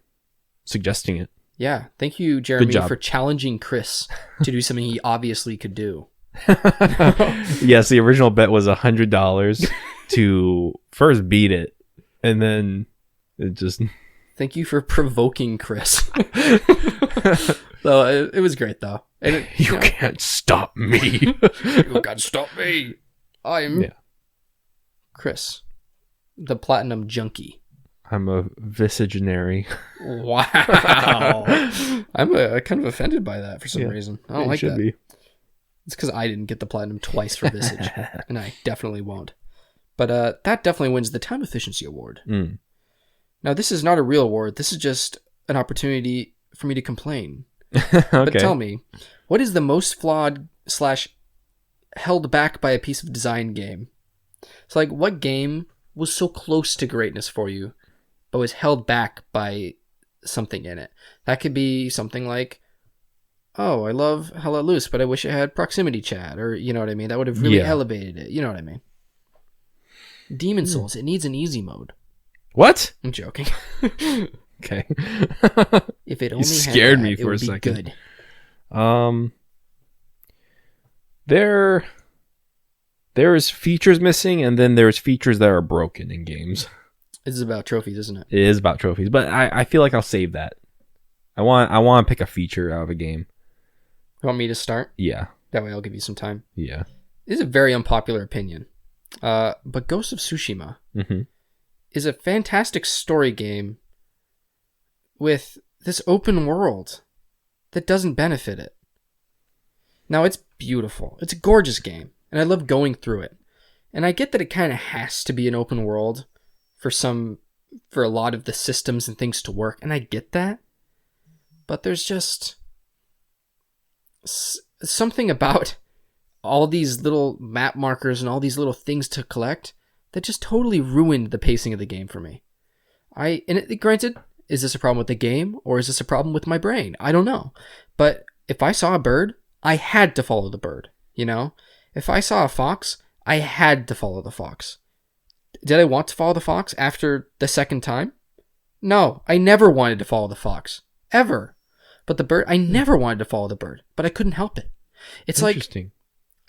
suggesting it. Yeah. Thank you, Jeremy, Good job. for challenging Chris to do something he obviously could do. Yes, the original bet was $100 to first beat it, and then it just... Thank you for provoking Chris. So it was great, though. And You can't stop me. You can't stop me. I'm Chris, the platinum junkie. I'm a visaginary. Wow. I'm kind of offended by that for some reason. I don't like that. Be. It's because I didn't get the platinum twice for Visage, and I definitely won't. But that definitely wins the Time Efficiency Award. Now, this is not a real award. This is just an opportunity for me to complain. Okay. But tell me, what is the most flawed / held back by a piece of design game? So, like, what game was so close to greatness for you, but was held back by something in it? That could be something like, oh, I love Hell Let Loose, but I wish it had proximity chat, or you know what I mean? That would have really elevated it. You know what I mean? Demon Souls, it needs an easy mode. What? I'm joking. Okay. If it only scared had that, me for it a would be second. good. There's features missing, and then there's features that are broken in games. This is about trophies, isn't it? It is about trophies, but I feel like I'll save that. I want to pick a feature out of a game. You want me to start? Yeah. That way I'll give you some time. Yeah. This is a very unpopular opinion. But Ghost of Tsushima is a fantastic story game with this open world that doesn't benefit it. Now, it's beautiful. It's a gorgeous game, and I love going through it. And I get that it kind of has to be an open world for a lot of the systems and things to work, and I get that. But there's just something about all these little map markers and all these little things to collect that just totally ruined the pacing of the game for me. Granted, is this a problem with the game, or is this a problem with my brain? I don't know. But if I saw a bird, I had to follow the bird, you know? If I saw a fox, I had to follow the fox. Did I want to follow the fox after the second time? No, I never wanted to follow the fox. Ever. But the bird, I never wanted to follow the bird, but I couldn't help it. It's like,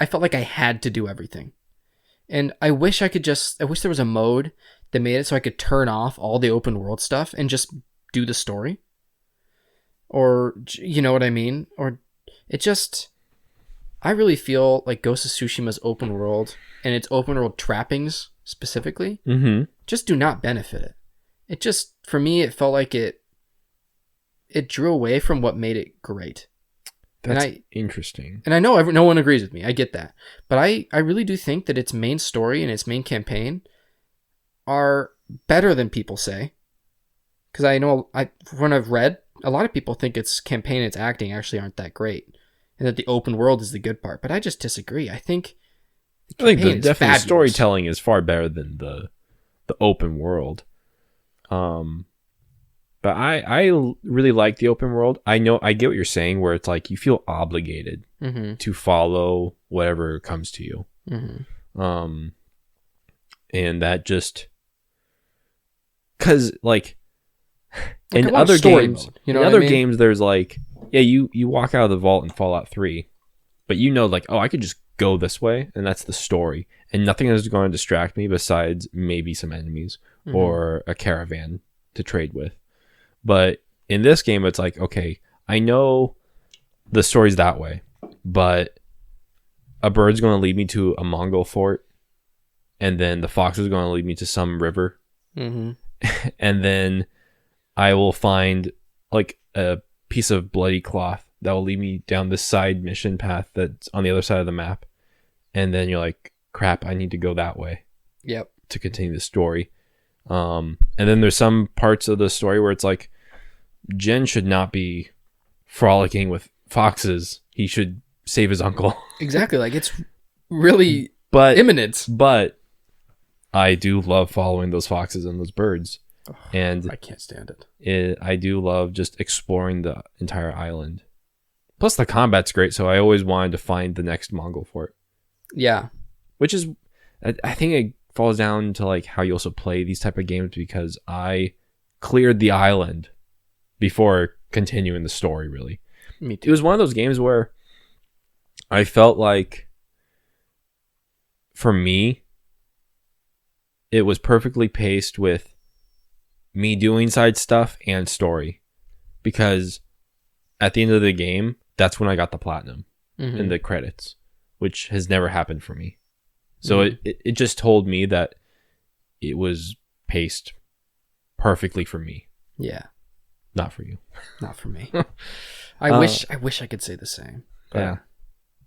I felt like I had to do everything. And I wish there was a mode that made it so I could turn off all the open world stuff and just do the story. Or, you know what I mean? Or I really feel like Ghost of Tsushima's open world and its open world trappings specifically just do not benefit it. It just, for me, it felt like it drew away from what made it great. That's interesting. And I know no one agrees with me. I get that. But I really do think that its main story and its main campaign are better than people say. Because I know, when I've read, a lot of people think its campaign and its acting actually aren't that great. And that the open world is the good part. But I just disagree. I think definitely storytelling is far better than the open world. But I really like the open world. I get what you're saying, where it's like you feel obligated to follow whatever comes to you. And that just because like in other games, games, there's like, yeah, you walk out of the vault in Fallout 3, but like, oh, I could just go this way, and that's the story, and nothing is going to distract me besides maybe some enemies or a caravan to trade with. But in this game, it's like, okay, I know the story's that way, but a bird's going to lead me to a Mongol fort, and then the fox is going to lead me to some river, and then I will find like a piece of bloody cloth that will lead me down this side mission path that's on the other side of the map. And then you're like, crap, I need to go that way. Yep. To continue the story. And then there's some parts of the story where it's like, Jen should not be frolicking with foxes. He should save his uncle. Exactly. Like, it's really imminent. But I do love following those foxes and those birds. And I can't stand it. I do love just exploring the entire island. Plus the combat's great, so I always wanted to find the next Mongol fort. Yeah. Which is, I think it falls down to like how you also play these type of games, because I cleared the island before continuing the story, really. Me too. It was one of those games where I felt like, for me, it was perfectly paced with me doing side stuff and story, because at the end of the game, that's when I got the platinum in the credits, which has never happened for me. So it just told me that it was paced perfectly for me. Yeah. Not for you. Not for me. I wish I could say the same. Yeah.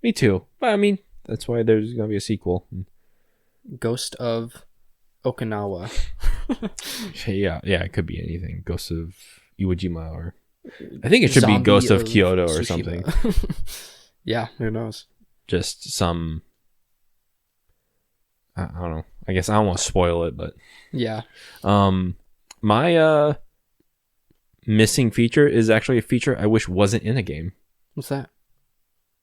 Me too. But I mean, that's why there's going to be a sequel. Ghost of Okinawa. Yeah, it could be anything. Ghost of Iwo Jima, or I think it should be Ghost of Kyoto or something. Yeah, who knows? Just some, I don't know. I guess I don't want to spoil it, but yeah. My missing feature is actually a feature I wish wasn't in a game. What's that?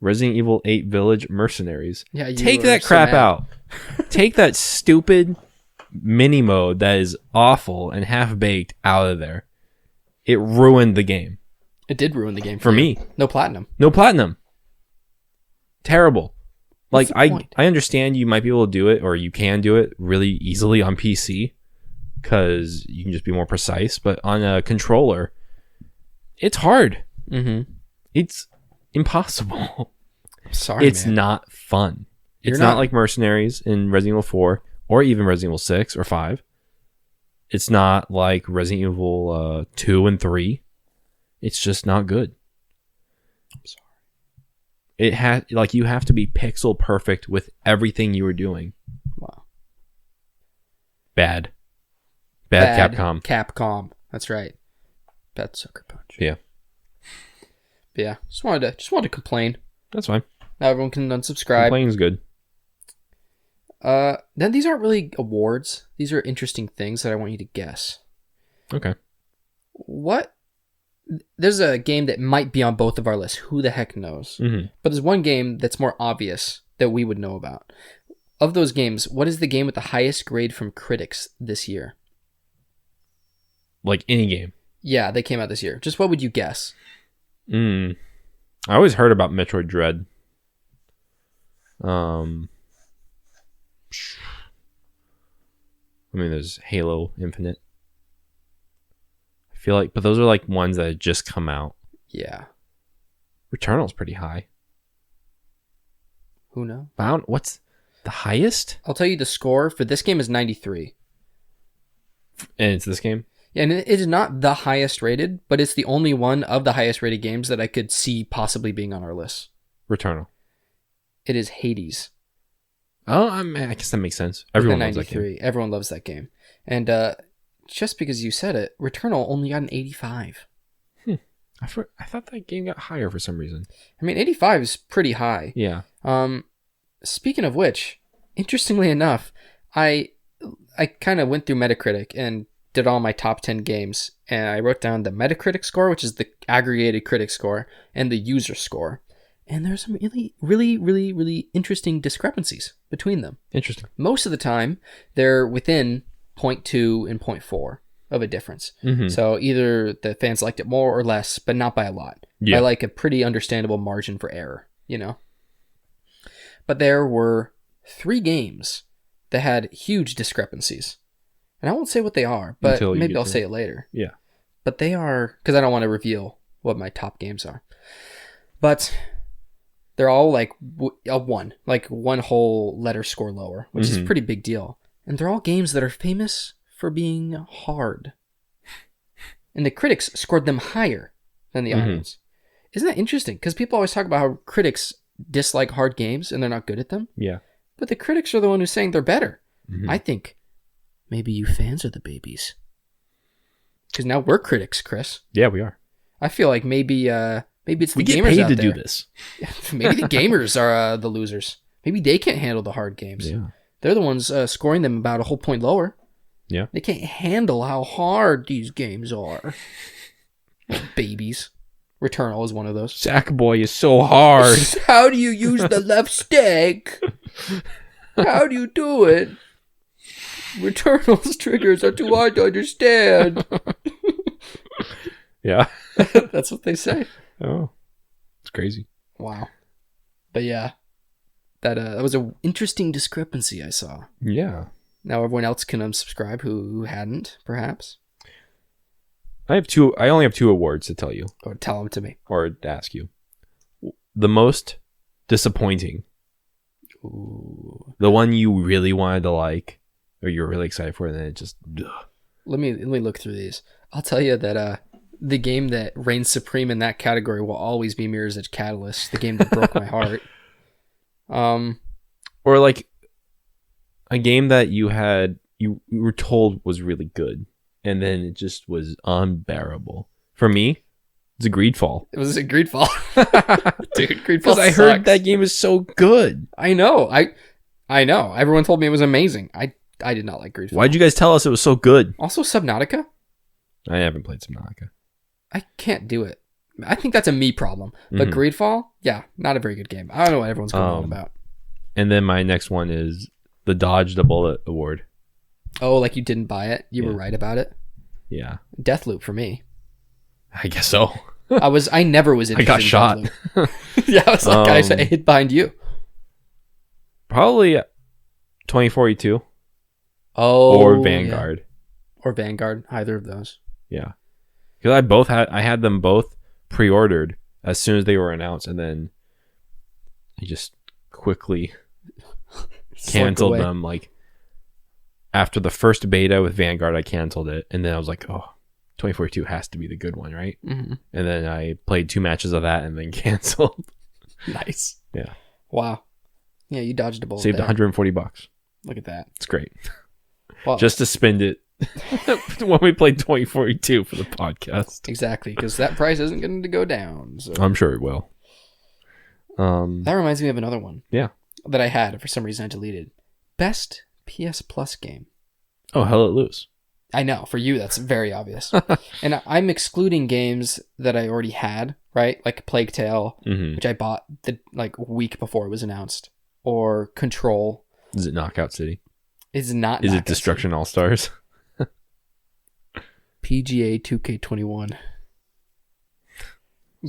Resident Evil 8 Village Mercenaries. Yeah, take that crap out. Take that stupid mini mode that is awful and half baked out of there. It ruined the game. It did ruin the game for me. No platinum. No platinum. Terrible. What's like the point? I understand you might be able to do it, or you can do it really easily on PC because you can just be more precise, but on a controller, it's hard. It's impossible. Sorry, it's man. not fun. It's not like Mercenaries in Resident Evil 4 or even Resident Evil 6 or 5. It's not like Resident Evil 2 and 3. It's just not good. I'm sorry. It had you have to be pixel perfect with everything you were doing. Wow. Bad Capcom. That's right. Bad Sucker Punch. Yeah. But yeah. Just wanted to complain. That's fine. Now everyone can unsubscribe. Complaining's good. Then these aren't really awards. These are interesting things that I want you to guess. Okay. What? There's a game that might be on both of our lists. Who the heck knows? But there's one game that's more obvious that we would know about. Of those games, what is the game with the highest grade from critics this year? Like any game? Yeah, they came out this year. Just what would you guess? I always heard about Metroid Dread. I mean, there's Halo Infinite. I feel like, but those are like ones that had just come out. Yeah. Returnal's pretty high. Who knows? What's the highest? I'll tell you the score for this game is 93. And it's this game? Yeah, and it is not the highest rated, but it's the only one of the highest rated games that I could see possibly being on our list. Returnal. It is Hades. Oh, I guess that makes sense. Everyone loves that game. Everyone loves that game. And just because you said it, Returnal only got an 85. I thought that game got higher for some reason. I mean, 85 is pretty high. Yeah. Speaking of which, interestingly enough, I kind of went through Metacritic and did all my top 10 games, and I wrote down the Metacritic score, which is the aggregated critic score, and the user score. And there's some really interesting discrepancies between them. Interesting. Most of the time, they're within 0.2 and 0.4 of a difference. Mm-hmm. So either the fans liked it more or less, but not by a lot. Yeah. By like a pretty understandable margin for error, you know? But there were 3 games that had huge discrepancies. And I won't say what they are, but maybe I'll say it later. Yeah. But they are, because I don't want to reveal what my top games are. But they're all like one whole letter score lower, which is a pretty big deal. And they're all games that are famous for being hard. And the critics scored them higher than the audience. Isn't that interesting? Because people always talk about how critics dislike hard games and they're not good at them. Yeah. But the critics are the one who's saying they're better. I think maybe you fans are the babies. Because now we're critics, Chris. Yeah, we are. I feel like maybe it's the gamers out there. We get paid to do this. Maybe the gamers are the losers. Maybe they can't handle the hard games. Yeah. They're the ones scoring them about a whole point lower. Yeah. They can't handle how hard these games are. Babies. Returnal is one of those. Sackboy is so hard. How do you use the left stick? How do you do it? Returnal's triggers are too hard to understand. Yeah. That's what they say. Oh. It's crazy. Wow. But yeah. That was an interesting discrepancy I saw. Yeah. Now everyone else can unsubscribe who hadn't, perhaps. I only have 2 awards to tell you. Or tell them to me. Or to ask you. The most disappointing. Ooh. The one you really wanted to like, or you're really excited for, and then it just... Ugh. Let me look through these. I'll tell you that the game that reigns supreme in that category will always be Mirror's Edge Catalyst, the game that broke my heart. Or like a game that you were told was really good, and then it just was unbearable. For me, it's a Greedfall. It was a Greedfall. Dude, Greedfall Because I heard that game is so good. I know. I know. Everyone told me it was amazing. I did not like Greedfall. Why'd you guys tell us it was so good? Also, Subnautica? I haven't played Subnautica. I can't do it. I think that's a me problem. But Greedfall, yeah, not a very good game. I don't know what everyone's going on about. And then my next one is the Dodge the Bullet Award. Oh, like you didn't buy it? You were right about it? Yeah. Deathloop for me. I guess so. I never was interested I got shot. Yeah, I was like, I hid behind you. Probably 2042. Oh. Or Vanguard. Yeah. Or Vanguard, either of those. Yeah. Because I had them both pre-ordered as soon as they were announced, and then I just quickly canceled them. Like after the first beta with Vanguard, I canceled it, and then I was like, oh, 2042 has to be the good one, right? And then I played 2 matches of that and then canceled. Nice. Yeah. Wow. Yeah, you dodged a bullet. Saved $140. Look at that. It's great. Well, just to spend it when we played 2042 for the podcast. Exactly, because that price isn't going to go down. So. I'm sure it will. That reminds me of another one. Yeah. That I had. For some reason, I deleted. Best PS Plus game. Oh, Hell Let Loose. I know. For you, that's very obvious. And I'm excluding games that I already had, right? Like Plague Tale, which I bought the week before it was announced. Or Control. Is it Knockout City? It's not. Is it Destruction All Stars? PGA 2K21.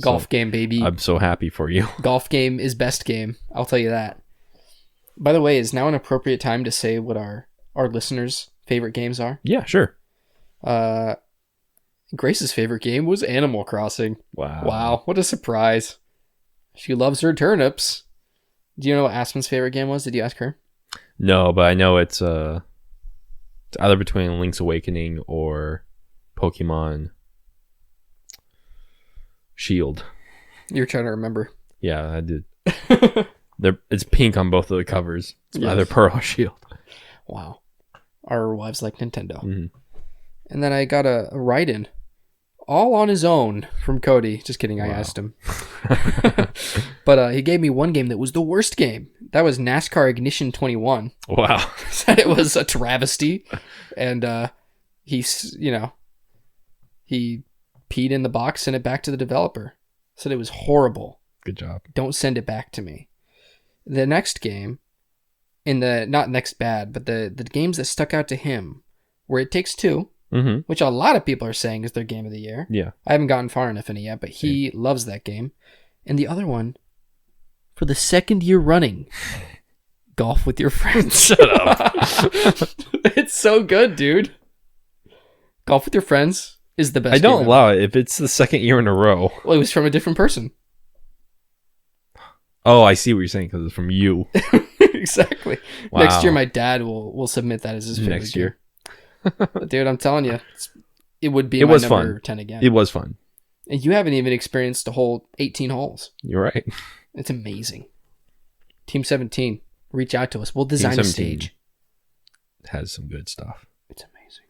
Golf game, baby. I'm so happy for you. Golf game is best game. I'll tell you that. By the way, is now an appropriate time to say what our listeners' favorite games are? Yeah, sure. Grace's favorite game was Animal Crossing. Wow. What a surprise. She loves her turnips. Do you know what Aspen's favorite game was? Did you ask her? No, but I know it's either between Link's Awakening or Pokemon Shield. You're trying to remember. Yeah, I did. It's pink on both of the covers. It's either Pearl or Shield. Wow. Our wives like Nintendo. Mm-hmm. And then I got a write-in all on his own from Cody. Just kidding, I asked him. But he gave me one game that was the worst game. That was NASCAR Ignition 21. Wow. Said it was a travesty. And He's, he peed in the box, sent it back to the developer. Said it was horrible. Good job. Don't send it back to me. The next game, not next bad, but the games that stuck out to him were It Takes Two, which a lot of people are saying is their game of the year. Yeah. I haven't gotten far enough in it yet, but he loves that game. And the other one, for the second year running, Golf with Your Friends. Shut up. It's so good, dude. Golf with Your Friends is the best. I don't game allow it if it's the second year in a row. Well, it was from a different person. Oh, I see what you're saying because it's from you. Exactly. Wow. Next year, my dad will submit that as his favorite Next year. But dude, I'm telling you, it would be It my was number fun. 10 again. It was fun. And you haven't even experienced a whole 18 holes. You're right. It's amazing. Team 17, reach out to us. We'll design a stage. It has some good stuff. It's amazing.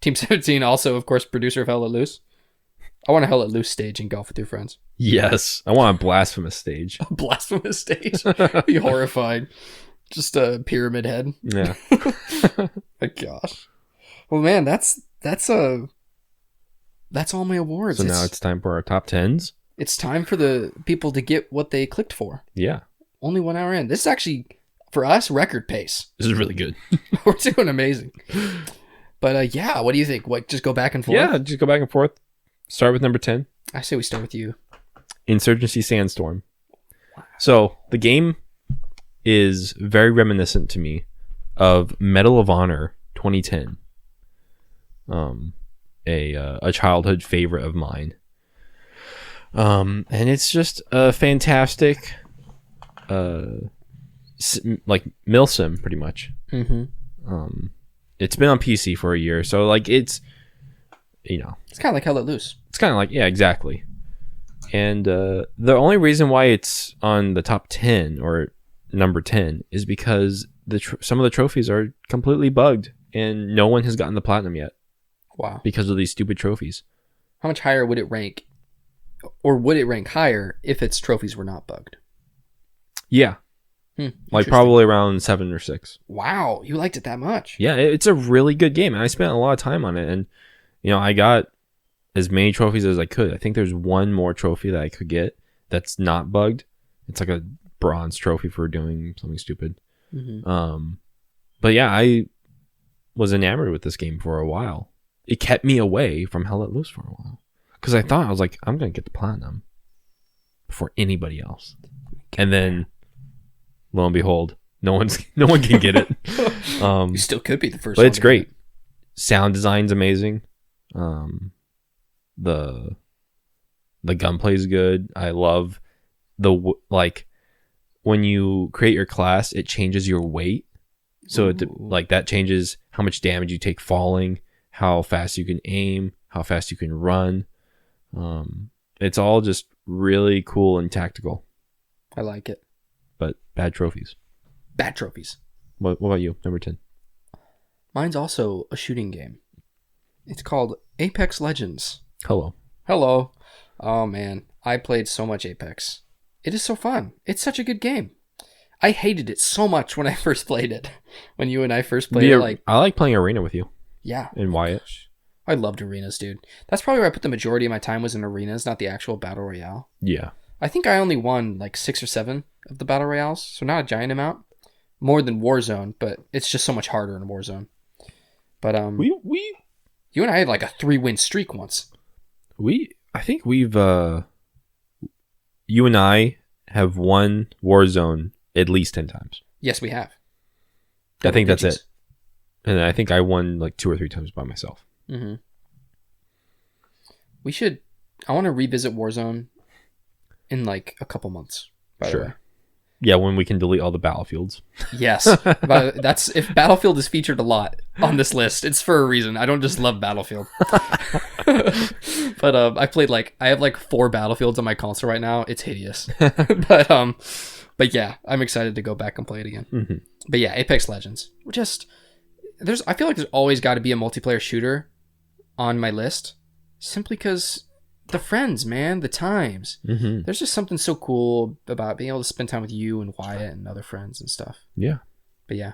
Team 17, also, of course, producer of Hell Let Loose. I want a Hell Let Loose stage in Golf with Your Friends. Yes. I want a blasphemous stage. A blasphemous stage? Be horrified. Just a pyramid head. Yeah. My gosh. Well, man, that's all my awards. So now it's time for our top 10s. It's time for the people to get what they clicked for. Yeah. Only 1 hour in. This is actually, for us, record pace. This is really good. We're doing amazing. But yeah, what do you think? What, just go back and forth? Yeah, just go back and forth. Start with number 10. I say we start with you. Insurgency Sandstorm. So the game is very reminiscent to me of Medal of Honor 2010. A childhood favorite of mine. And it's just a fantastic like milsim pretty much. It's been on PC for a year, so like it's It's kind of like Hell Let Loose. it's kind of like, yeah, exactly. And the only reason why it's on the top 10 or number 10 is because some of the trophies are completely bugged and no one has gotten the platinum yet. Wow. Because Because of these stupid trophies. how much higher would it rank? Or would it rank higher if its trophies were not bugged? Yeah. Like Interesting. probably around 7 or 6. Wow, you liked it that much. Yeah, it's a really good game. And I spent a lot of time on it. And, I got as many trophies as I could. I think there's one more trophy that I could get that's not bugged. It's like a bronze trophy for doing something stupid. But yeah, I was enamored with this game for a while. It kept me away from Hell Let Loose for a while. Because I was like, I'm going to get the platinum before anybody else. And then, lo and behold, no one can get it. You still could be the first But one it's to great. get it. Sound design's amazing. The gunplay is good. I love when you create your class, it changes your weight. So that changes how much damage you take falling, how fast you can aim, how fast you can run. It's all just really cool and tactical. I like it. But bad trophies. Bad trophies. What about you? Number 10. Mine's also a shooting game. It's called Apex Legends. Hello. Oh man, I played so much Apex. It is so fun. It's such a good game. I hated it so much when I first played it. When you and I first played it, I like playing arena with you yeah. and Wyatt. I loved arenas, dude. That's probably where I put the majority of my time was in arenas, not the actual battle royale. Yeah. I think I only won like 6 or 7 of the battle royales, so not a giant amount. More than Warzone, but it's just so much harder in Warzone. But you and I had like a 3-win streak once. I think we've you and I have won Warzone at least 10 times. Yes, we have. I think that's it. And I think I won like 2 or 3 times by myself. Mm-hmm. I want to revisit Warzone in like a couple months, by the way. Yeah, when we can delete all the battlefields. Yes. But if Battlefield is featured a lot on this list, it's for a reason. I don't just love Battlefield. But I have like 4 Battlefields on my console right now. It's hideous. But yeah, I'm excited to go back and play it again. Mm-hmm. But yeah, Apex Legends. I feel like there's always got to be a multiplayer shooter on my list, simply because the friends, man, the times. Mm-hmm. There's just something so cool about being able to spend time with you and Wyatt and other friends and stuff. Yeah. But yeah,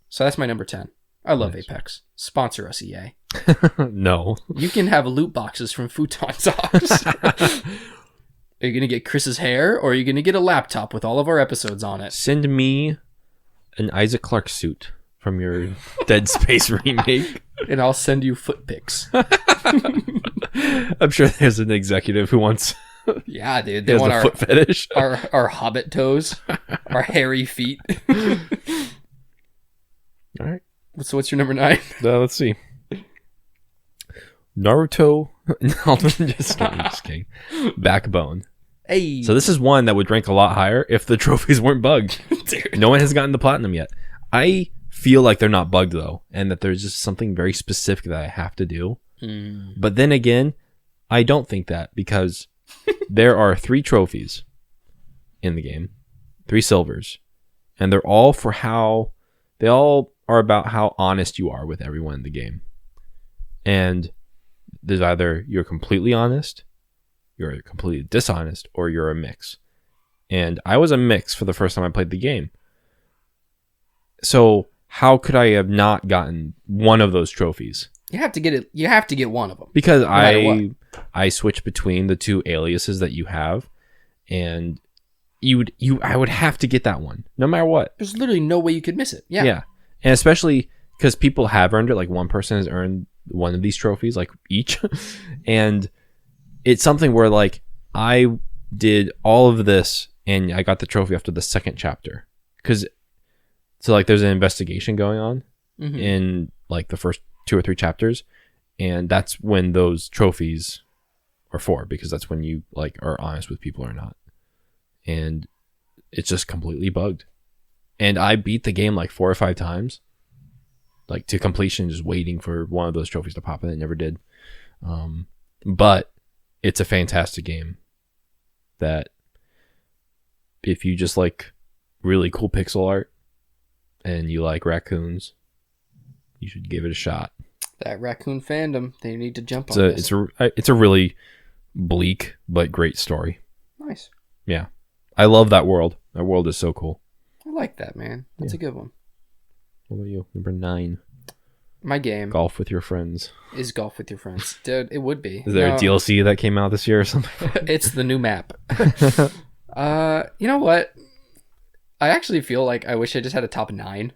so that's my number 10. I love Nice. Apex. Sponsor us, EA. No. You can have loot boxes from Futon Talks. Are you going to get Chris's hair, or are you going to get a laptop with all of our episodes on it? Send me an Isaac Clarke suit from your Dead Space remake. And I'll send you foot pics. I'm sure there's an executive who wants Yeah, dude. he They has want a foot fetish. our hobbit toes, our hairy feet. All right. So what's your number 9? Let's see. Naruto. No, just kidding. Backbone. Hey. So this is one that would rank a lot higher if the trophies weren't bugged. Dude. No one has gotten the platinum yet. I feel like they're not bugged though, and that there's just something very specific that I have to do. But then again, I don't think that, because there are 3 trophies in the game, 3 silvers, and they're all they all are about how honest you are with everyone in the game. And there's either you're completely honest, you're completely dishonest, or you're a mix. And I was a mix for the first time I played the game. So how could I have not gotten one of those trophies? You have to get it. You have to get one of them. Because matter I switch between the 2 aliases that you have, and I would have to get that one no matter what. There's literally no way you could miss it. Yeah. And especially because people have earned it. Like one person has earned one of these trophies, like each, and it's something where like I did all of this and I got the trophy after the 2nd chapter, because so like there's an investigation going on in like the first 2 or 3 chapters, and that's when those trophies are for, because that's when you like are honest with people or not. And it's just completely bugged, and I beat the game like 4 or 5 times, like to completion, just waiting for one of those trophies to pop, and it never did. But it's a fantastic game that if you just like really cool pixel art and you like raccoons, you should give it a shot. That raccoon fandom, they need to jump on this. It's a really bleak but great story. Nice. Yeah. I love that world. That world is so cool. I like that, man. That's a good one. What about you? Number 9. My game Golf with your friends. is Golf with Your Friends. Dude, it would be. Is there a DLC that came out this year or something? It's the new map. You know what? I actually feel like I wish I just had a top 9,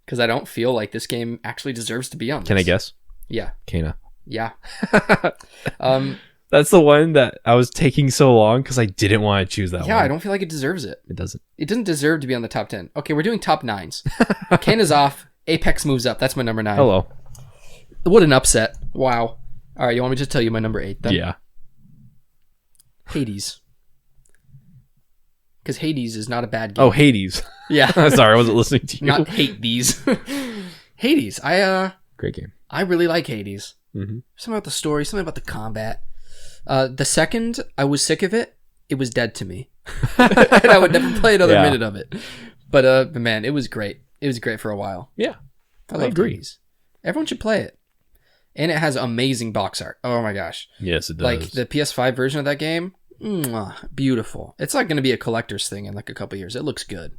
because I don't feel like this game actually deserves to be on this. Can I guess? Yeah. Kana. Yeah. That's the one that I was taking so long because I didn't want to choose that one. Yeah, I don't feel like it deserves it. It doesn't. It doesn't deserve to be on the top 10. Okay, we're doing top 9s. Kana's off. Apex moves up. That's my number 9. Hello. What an upset. Wow. All right, you want me to tell you my number 8 then? Yeah. Hades. Because Hades is not a bad game. Oh, Hades. Yeah. Sorry, I wasn't listening to you. Not hate these. Hades. Great game. I really like Hades. Mm-hmm. Something about the story, something about the combat. The second I was sick of it, it was dead to me. And I would never play another minute of it. But man, it was great. It was great for a while. Yeah. I agree. Hades. Everyone should play it. And it has amazing box art. Oh my gosh. Yes, it does. Like the PS5 version of that game, beautiful. It's like going to be a collector's thing in like a couple years. It looks good.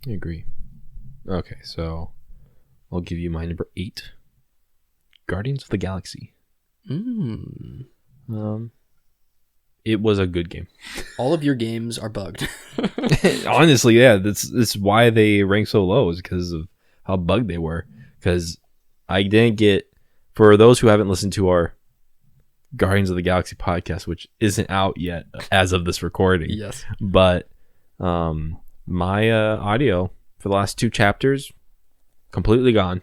I agree. Okay, so I'll give you my number 8. Guardians of the Galaxy. It was a good game. All of your games are bugged. Honestly, yeah, that's why they rank so low, is because of how bugged they were. Because I didn't get, for those who haven't listened to our Guardians of the Galaxy podcast, which isn't out yet as of this recording. Yes. But my audio for the last 2 chapters, completely gone.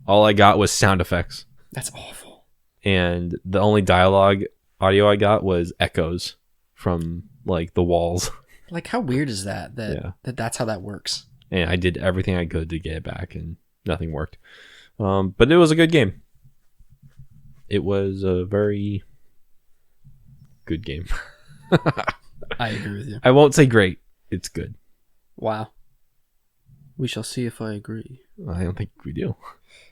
All I got was sound effects. That's awful. And the only dialogue audio I got was echoes from like the walls. Like, how weird is that? That's how that works. And I did everything I could to get it back, and nothing worked. But it was a good game. It was a very good game. I agree with you. I won't say great. It's good. Wow. We shall see if I agree. I don't think we do.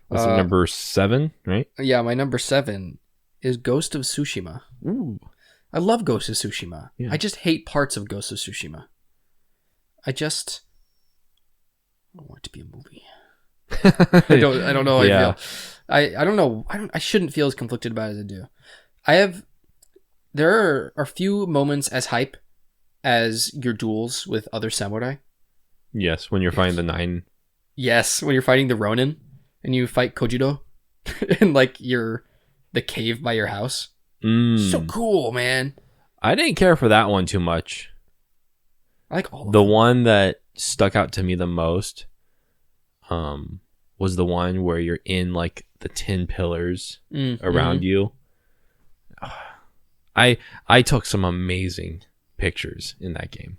That's number 7, right? Yeah, my number 7 is Ghost of Tsushima. Ooh. I love Ghost of Tsushima. Yeah. I just hate parts of Ghost of Tsushima. I want it to be a movie. I don't know how Yeah. I feel. I don't know. I shouldn't feel as conflicted about it as I do. There are few moments as hype as your duels with other samurai. Yes, when you're fighting the 9. Yes, when you're fighting the Ronin and you fight Kojiro in like the cave by your house. So cool, man. I didn't care for that one too much. I like all of The them. one that stuck out to me the most was the one where you're in like the 10 pillars around you. I took some amazing pictures in that game.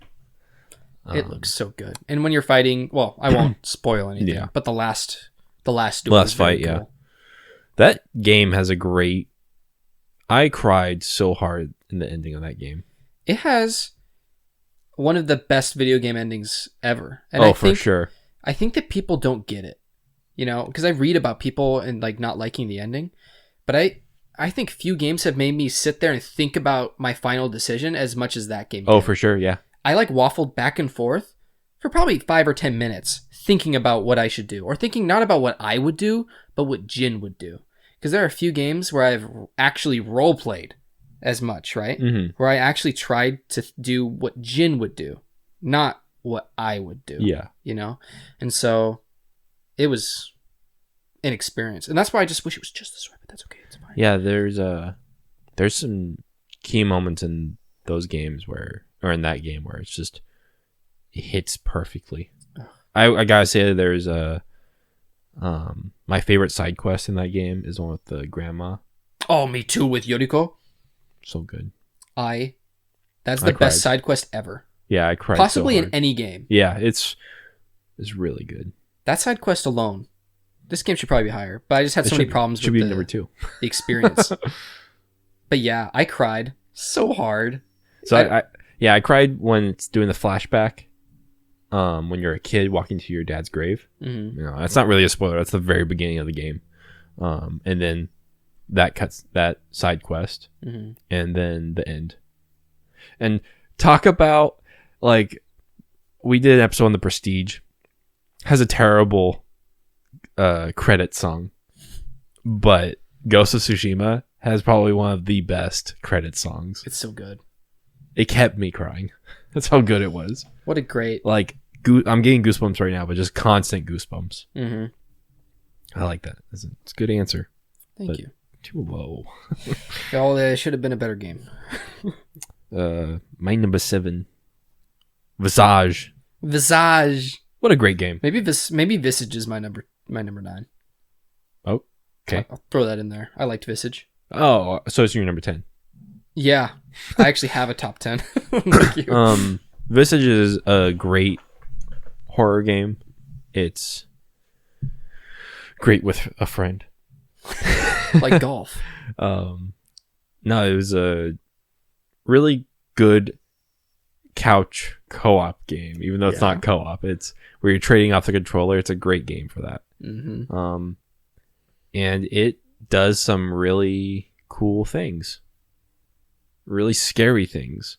It looks so good. And when you're fighting, well, I won't spoil anything, Yeah. but the last duel Last is very fight, yeah. cool. That game has a great... I cried so hard in the ending of that game. It has one of the best video game endings ever. And For sure. I think that people don't get it, because I read about people and like not liking the ending, but I think few games have made me sit there and think about my final decision as much as that game did. For sure, yeah. I like waffled back and forth for probably 5 or 10 minutes thinking about what I should do, or thinking not about what I would do, but what Jin would do. Because there are a few games where I've actually role played as much, right? Mm-hmm. Where I actually tried to do what Jin would do, not what I would do. Yeah. And so it was an experience, and that's why I just wish it was just this way. But that's okay. It's fine. Yeah, there's some key moments in those games or in that game where it hits perfectly. I gotta say there's my favorite side quest in that game is the one with the grandma. Oh, me too with Yoriko. So good. That's the cried. best side quest ever. Yeah, I cried. Possibly so in hard. any game. Yeah, it's really good. That side quest alone. This game should probably be higher, but I just had so many problems should with be number 2. the experience. But yeah, I cried so hard. So I cried when it's doing the flashback. When you're a kid walking to your dad's grave. Mm-hmm. That's not really a spoiler. That's the very beginning of the game. And then that cuts that side quest, and then the end. And talk about, like, we did an episode on The Prestige. Has a terrible credit song, but Ghost of Tsushima has probably one of the best credit songs. It's so good. It kept me crying. That's how good it was. What a great... Like, I'm getting goosebumps right now, but just constant goosebumps. Mm-hmm. I like that. It's a good answer. Thank you. Too low. It should have been a better game. My number 7. Visage. What a great game. Maybe Visage is my number 9. Oh, okay. I'll throw that in there. I liked Visage. Oh, so it's your number 10. Yeah, I actually have a top 10. Thank you. Visage is a great horror game. It's great with a friend. Like golf. No, it was a really good couch co-op game, even though it's not co-op. It's where you're trading off the controller. It's a great game for that. Mm-hmm. And it does some really cool things, really scary things,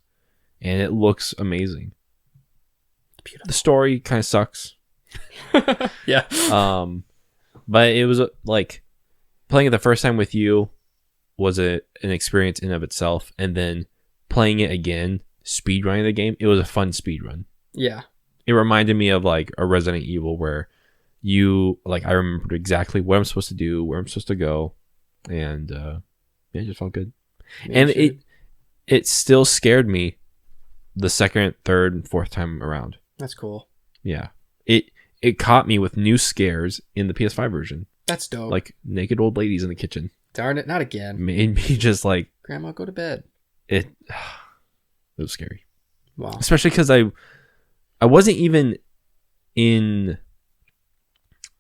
and it looks amazing. Beautiful. The story kind of sucks. Yeah. But it was like playing it the first time with you was an experience in of itself, and then playing it again, speedrunning the game, it was a fun speedrun. Yeah. It reminded me of like a Resident Evil where I remembered exactly what I'm supposed to do, where I'm supposed to go, and it just felt good. And it still scared me the second, third, and fourth time around. That's cool. Yeah. It caught me with new scares in the PS5 version. That's dope. Like naked old ladies in the kitchen. Darn it, not again. Made me just like... Grandma, go to bed. It was scary. Wow. Especially because I wasn't even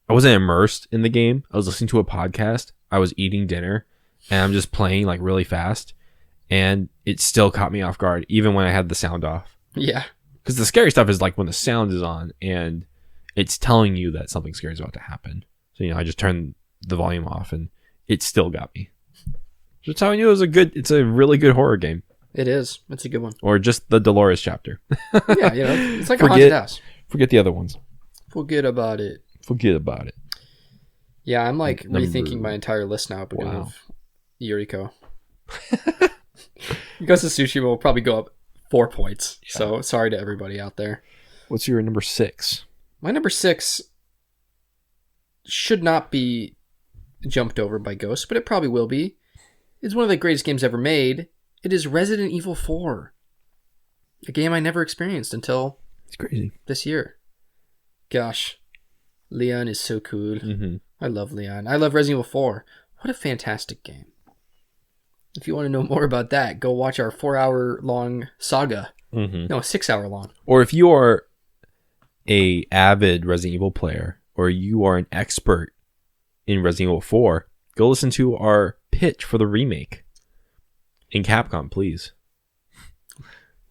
I wasn't immersed in the game. I was listening to a podcast. I was eating dinner. And I'm just playing like really fast. And it still caught me off guard, even when I had the sound off. Yeah. Because the scary stuff is like when the sound is on and it's telling you that something scary is about to happen. So, I just turned the volume off and it still got me. Just telling you it's a really good horror game. It is. It's a good one. Or just the Dolores chapter. Yeah, it's like a haunted house. Forget the other ones. Forget about it. Forget about it. Yeah, I'm like Number- rethinking my entire list now because Wow. of Yuriko. Ghost of Tsushima will probably go up 4 points. Yeah. So sorry to everybody out there. What's your number 6? My number 6 should not be jumped over by Ghost, but it probably will be. It's one of the greatest games ever made. It is Resident Evil 4. A game I never experienced until It's crazy. this year. Gosh, Leon is so cool. Mm-hmm. I love Leon. I love Resident Evil 4. What a fantastic game. If you want to know more about that, go watch our 4-hour long saga. Mm-hmm. No, 6-hour long. Or if you are a avid Resident Evil player, or you are an expert in Resident Evil 4, go listen to our pitch for the remake in Capcom, please.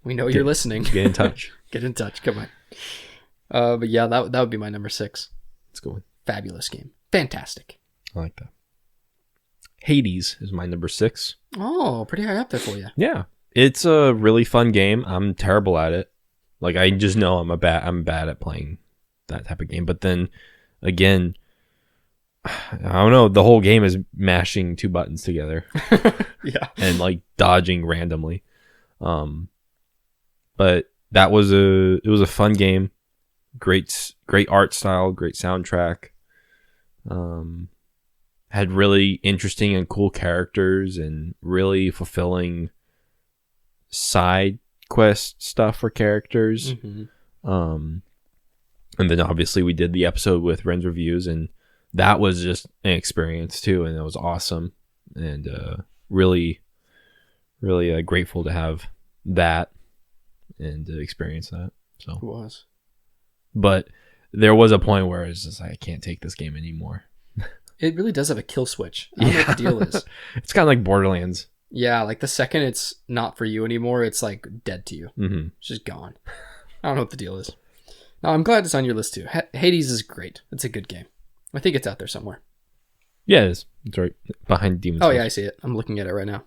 We know you're listening. Get in touch. Get in touch. Come on. But yeah, that would be my number 6. Let's go. Fabulous game. Fantastic. I like that. Hades is my number 6. Oh, pretty high up there for you. Yeah, it's a really fun game. I'm terrible at it. Like, I just know I'm bad at playing that type of game. But then again, I don't know. The whole game is mashing 2 buttons together. Yeah. And like dodging randomly. But it was a fun game. Great art style, great soundtrack. Had really interesting and cool characters and really fulfilling side quest stuff for characters. Mm-hmm. And then obviously we did the episode with Ren's reviews, and that was just an experience too, and it was awesome, and really grateful to have that and to experience that. So It was. but there was a point where it's just like, I can't take this game anymore. It really does have a kill switch. I don't know what the deal is. It's kind of like Borderlands. Yeah, like the second it's not for you anymore, it's like dead to you. Mm-hmm. It's just gone. I don't know what the deal is. No, I'm glad it's on your list too. Hades is great. It's a good game. I think it's out there somewhere. Yeah, it is. It's right behind Demon's Oh Souls. yeah, I see it. I'm looking at it right now.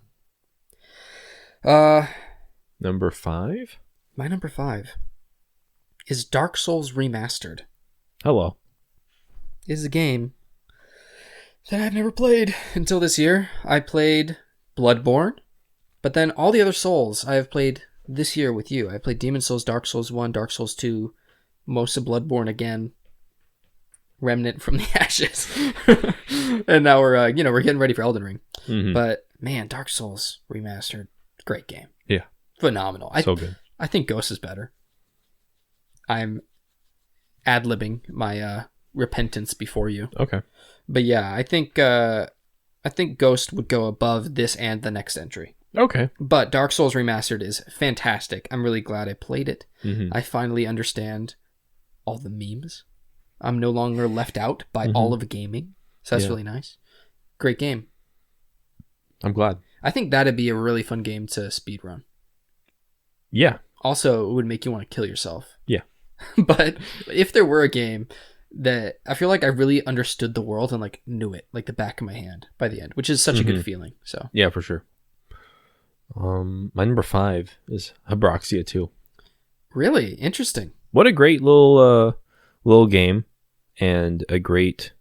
Number 5? My number 5 is Dark Souls Remastered. Hello. It is a game that I've never played until this year. I played Bloodborne, but then all the other Souls I have played this year with you. I played Demon's Souls, Dark Souls 1, Dark Souls 2, most of Bloodborne again, Remnant from the Ashes. And now we're getting ready for Elden Ring. Mm-hmm. But man, Dark Souls Remastered, great game. Yeah. Phenomenal. So good. I think Ghost is better. I'm ad-libbing my repentance before you. Okay. But yeah, I think Ghost would go above this and the next entry. Okay. But Dark Souls Remastered is fantastic. I'm really glad I played it. Mm-hmm. I finally understand all the memes. I'm no longer left out by Mhm. all of gaming. So that's Yeah. really nice. Great game. I'm glad. I think that'd be a really fun game to speedrun. Yeah. Also, it would make you want to kill yourself. Yeah. But if there were a game that I feel like I really understood the world and like knew it like the back of my hand by the end, which is such a good feeling. So Yeah, for sure. My number 5 is Habroxia 2. really interesting. What a great little game, and a great.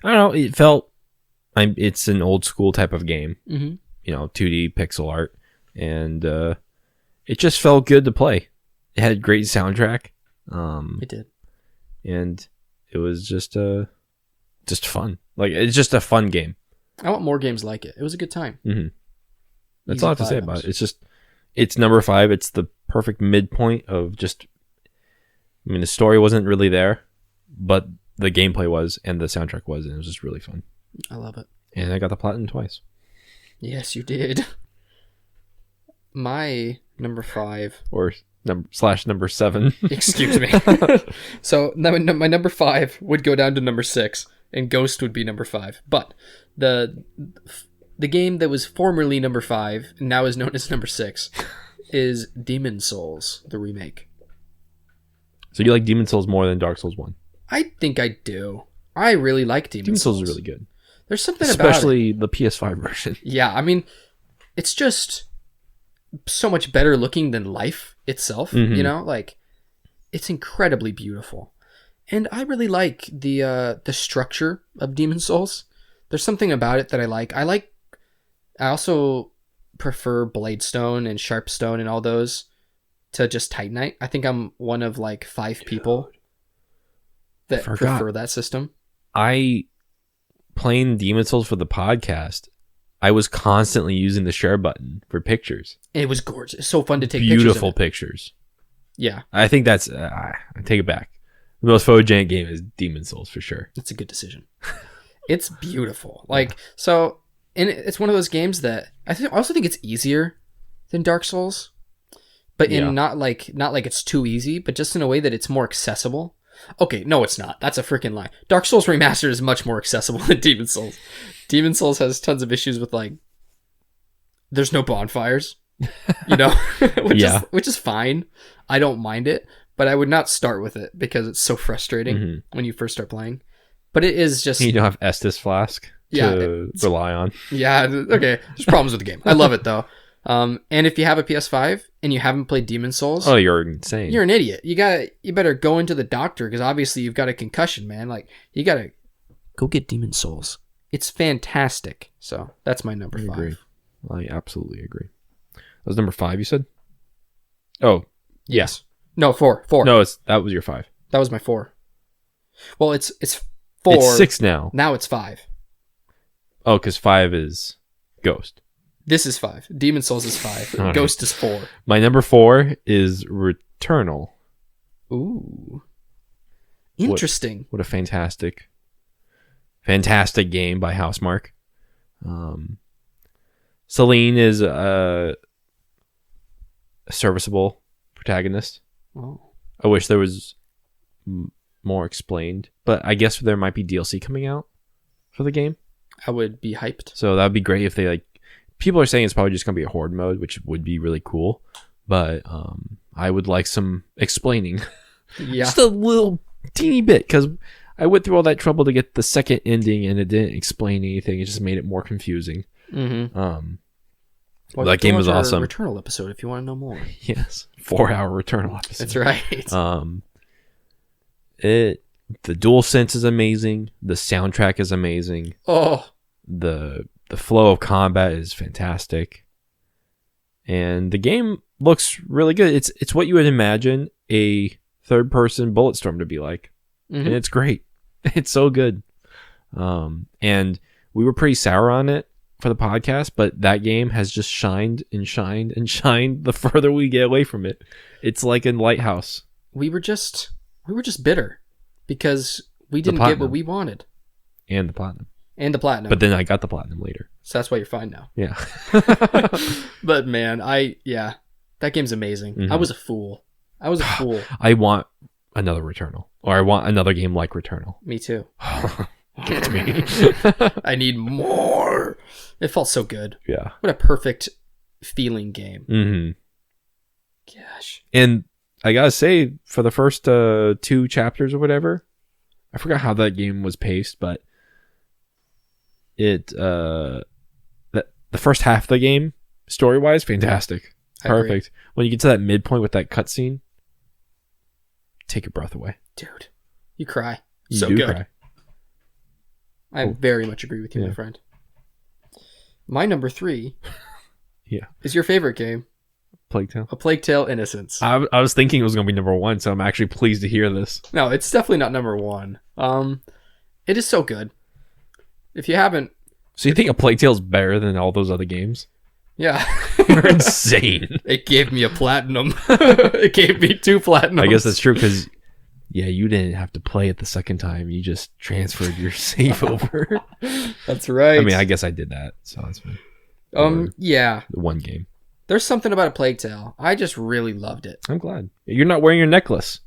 I don't know. It felt. It's an old school type of game. Mm-hmm. 2D pixel art, and it just felt good to play. It had a great soundtrack. It did. And it was just fun. Like, it's just a fun game. I want more games like it. It was a good time. Mm-hmm. That's Easy all I have to say vibes. about it. It's number 5. It's the perfect midpoint of just. I mean, the story wasn't really there, but the gameplay was, and the soundtrack was, and it was just really fun. I love it. And I got the platinum twice. Yes, you did. My number 5. Or number 7. Excuse me. So my number 5 would go down to number 6, and Ghost would be number 5. But the game that was formerly number 5, and now is known as number 6, is Demon's Souls, the remake. So you like Demon's Souls more than Dark Souls 1? I think I do. I really like Demon's Souls. Souls is really good. There's something about it. Especially the PS5 version. Yeah, I mean, it's just so much better looking than life itself, Mhm. Like, it's incredibly beautiful. And I really like the structure of Demon Souls. There's something about it that I like. I also prefer Bladestone and Sharpstone and all those to just Titanite. I think I'm one of like 5 people that prefer that system. Playing Demon Souls for the podcast, I was constantly using the share button for pictures. It was gorgeous. It's so fun to take beautiful pictures. Yeah. I think that's, I take it back. The most photogenic game is Demon Souls for sure. That's a good decision. It's beautiful. Like, so, and it's one of those games that I also think it's easier than Dark Souls, but in not like it's too easy, but just in a way that it's more accessible. Okay, no, it's not. That's a freaking lie. Dark Souls Remastered is much more accessible than Demon Souls. Demon Souls has tons of issues with like, there's no bonfires, you know, which is fine. I don't mind it, but I would not start with it because it's so frustrating when you first start playing. But it is just, you don't have Estus Flask to rely on. Yeah, okay. There's problems with the game. I love it though. And if you have a PS5 and you haven't played Demon Souls, oh, you're insane. You're an idiot. You better go into the doctor because obviously you've got a concussion, man. Like, you gotta go get Demon Souls. It's fantastic. So that's my number 5. Agree. I absolutely agree. That was number 5, you said? Oh, yes. No, 4. No, that was your 5. That was my 4. Well, it's 4. It's 6 now. Now it's 5. Oh, because 5 is Ghost. This is 5. Demon Souls is 5. Right. Ghost is 4. My number 4 is Returnal. Ooh. Interesting. What a fantastic game by Housemarque. Celine is a serviceable protagonist. Oh. I wish there was more explained, but I guess there might be DLC coming out for the game. I would be hyped. So that would be great if they people are saying it's probably just going to be a horde mode, which would be really cool. But I would like some explaining. Yeah. Just a little teeny bit, because I went through all that trouble to get the second ending and it didn't explain anything. It just made it more confusing. Mm-hmm. That game was awesome. Returnal episode if you want to know more. Yes. 4-hour Returnal episode. That's right. The DualSense is amazing. The soundtrack is amazing. Oh. The flow of combat is fantastic. And the game looks really good. It's what you would imagine a third-person Bulletstorm to be like. Mm-hmm. And it's great. It's so good. And we were pretty sour on it for the podcast, but that game has just shined and shined and shined the further we get away from it. It's like a lighthouse. We were just bitter because we didn't get what we wanted. And the platinum. But then I got the platinum later. So that's why you're fine now. Yeah. But man, that game's amazing. Mm-hmm. I was a fool. I want another Returnal. Or I want another game like Returnal. Me too. Give it to me. I need more. It felt so good. Yeah. What a perfect feeling game. Mm-hmm. Gosh. And I gotta say, for the first 2 chapters or whatever, I forgot how that game was paced, but the first half of the game, story-wise, fantastic. Perfect. When you get to that midpoint with that cutscene, take your breath away. Dude, you cry. You so do good. Cry. I very much agree with you, my friend. My number 3 is your favorite game. Plague Tale. A Plague Tale Innocence. I was thinking it was going to be number 1, so I'm actually pleased to hear this. No, it's definitely not number 1. It is so good. If you haven't... So you think A Plague Tale is better than all those other games? Yeah. You're insane. It gave me a platinum. It gave me 2 platinums. I guess that's true, because... Yeah, you didn't have to play it the second time. You just transferred your save over. That's right. I mean, I guess I did that, so that's fine. Yeah. The one game. There's something about A Plague Tale. I just really loved it. I'm glad. You're not wearing your necklace.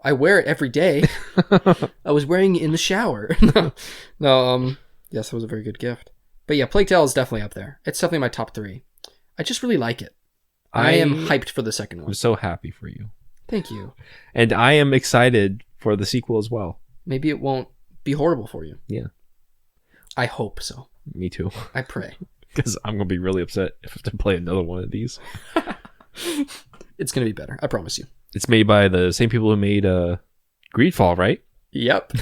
I wear it every day. I was wearing it in the shower. No, yes, it was a very good gift. But yeah, Plague Tale is definitely up there. It's definitely my top 3. I just really like it. I am hyped for the second one. I'm so happy for you. Thank you. And I am excited for the sequel as well. Maybe it won't be horrible for you. Yeah. I hope so. Me too. I pray. Because I'm going to be really upset if I have to play another one of these. It's going to be better. I promise you. It's made by the same people who made Greedfall, right? Yep.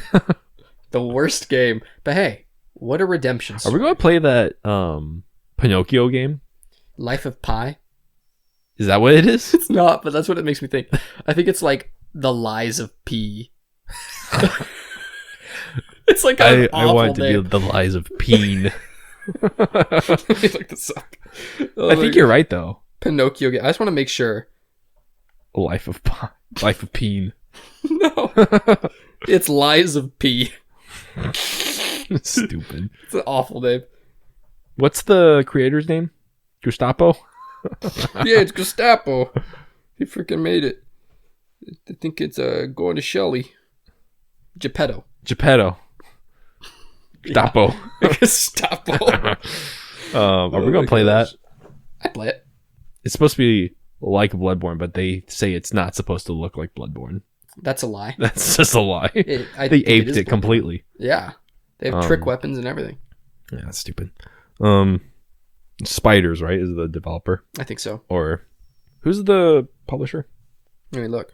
The worst game. But hey, what a redemption Are story. we going to play that Pinocchio game? Life of Pi? Is that what it is? It's not, but that's what it makes me think. I think it's like the lies of P. It's like an I awful want it to name. be the lies of Peen. Let me look this up. Oh, I think you're right, though. Pinocchio game. I just want to make sure. Life of Peen. No. It's Lies of P. Stupid. It's an awful name. What's the creator's name? Gestapo? Yeah, it's Gestapo. He freaking made it. I think it's going to Shelley. Geppetto. Gestapo. Gestapo. Are we going to play that? I play it. It's supposed to be like Bloodborne, but they say it's not supposed to look like Bloodborne. That's a lie. That's just a lie. I They think aped is it completely. Yeah. They have trick weapons and everything. Yeah, that's stupid. Spiders, right, is the developer? I think so. Or who's the publisher? Let me look.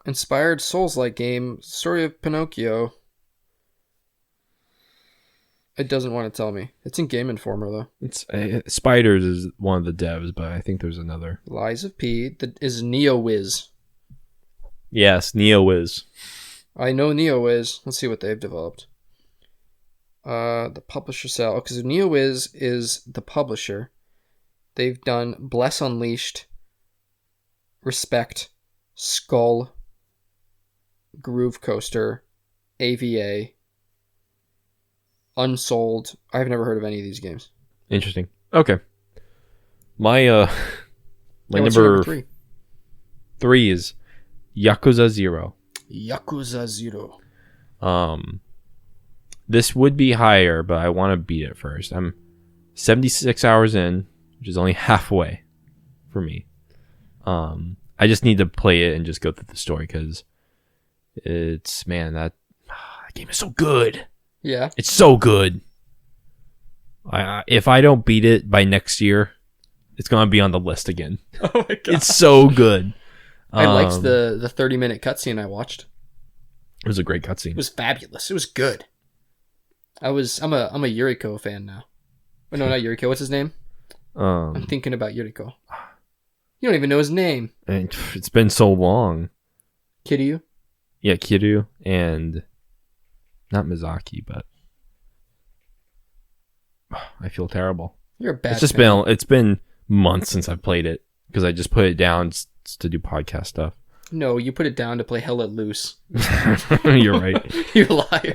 Inspired Souls-like game, story of Pinocchio. It doesn't want to tell me. It's in Game Informer though. It's Spiders is one of the devs, but I think there's another. Lies of P. That is NeoWiz. Yes, NeoWiz. I know NeoWiz. Let's see what they've developed. The publisher sale, because NeoWiz is the publisher. They've done Bless Unleashed, Respect, Skull, Groove Coaster, AVA, Unsold. I've never heard of any of these games. Interesting. Okay. My What's your number 3 is Yakuza 0. Yakuza 0. This would be higher, but I want to beat it first. I'm 76 hours in, which is only halfway for me. I just need to play it and just go through the story because it's, man, that game is so good. Yeah. It's so good. If I don't beat it by next year, it's going to be on the list again. Oh my god. It's so good. I liked the 30-minute cutscene I watched. It was a great It cutscene. was fabulous. It was good. I'm a Yuriko fan now. Oh, no, not Yuriko. What's his name? I'm thinking about Yuriko. You don't even know his name. And it's been so long. Kiryu? Yeah, Kiryu and not Mizaki, but I feel terrible. You're a bad It's been months since I've played it because I just put it down to do podcast stuff. No, you put it down to play Hell Let Loose. You're right. You liar.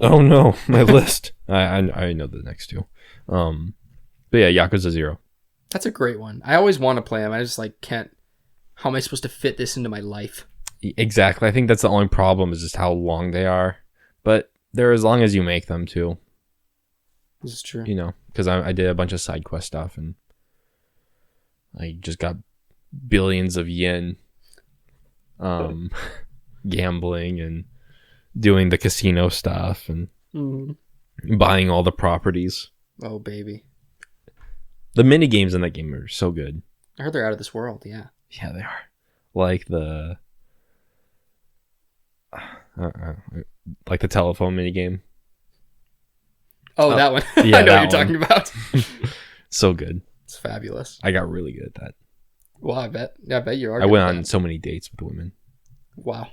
Oh no, my list. I know the next two. But yeah, Yakuza 0. That's a great one. I always want to play them. I just can't. How am I supposed to fit this into my life? Exactly. I think that's the only problem is just how long they are. But they're as long as you make them too. This is true. You know, because I did a bunch of side quest stuff and I just got billions of yen gambling and doing the casino stuff and buying all the properties. Oh, baby. The mini games in that game are so good. I heard they're out of this world, yeah. Yeah, they are. Like the telephone mini game. Oh, that one. Yeah, I know that what you're talking about. So good. It's fabulous. I got really good at that. Well, I bet you are. I went on so many dates with women. Wow.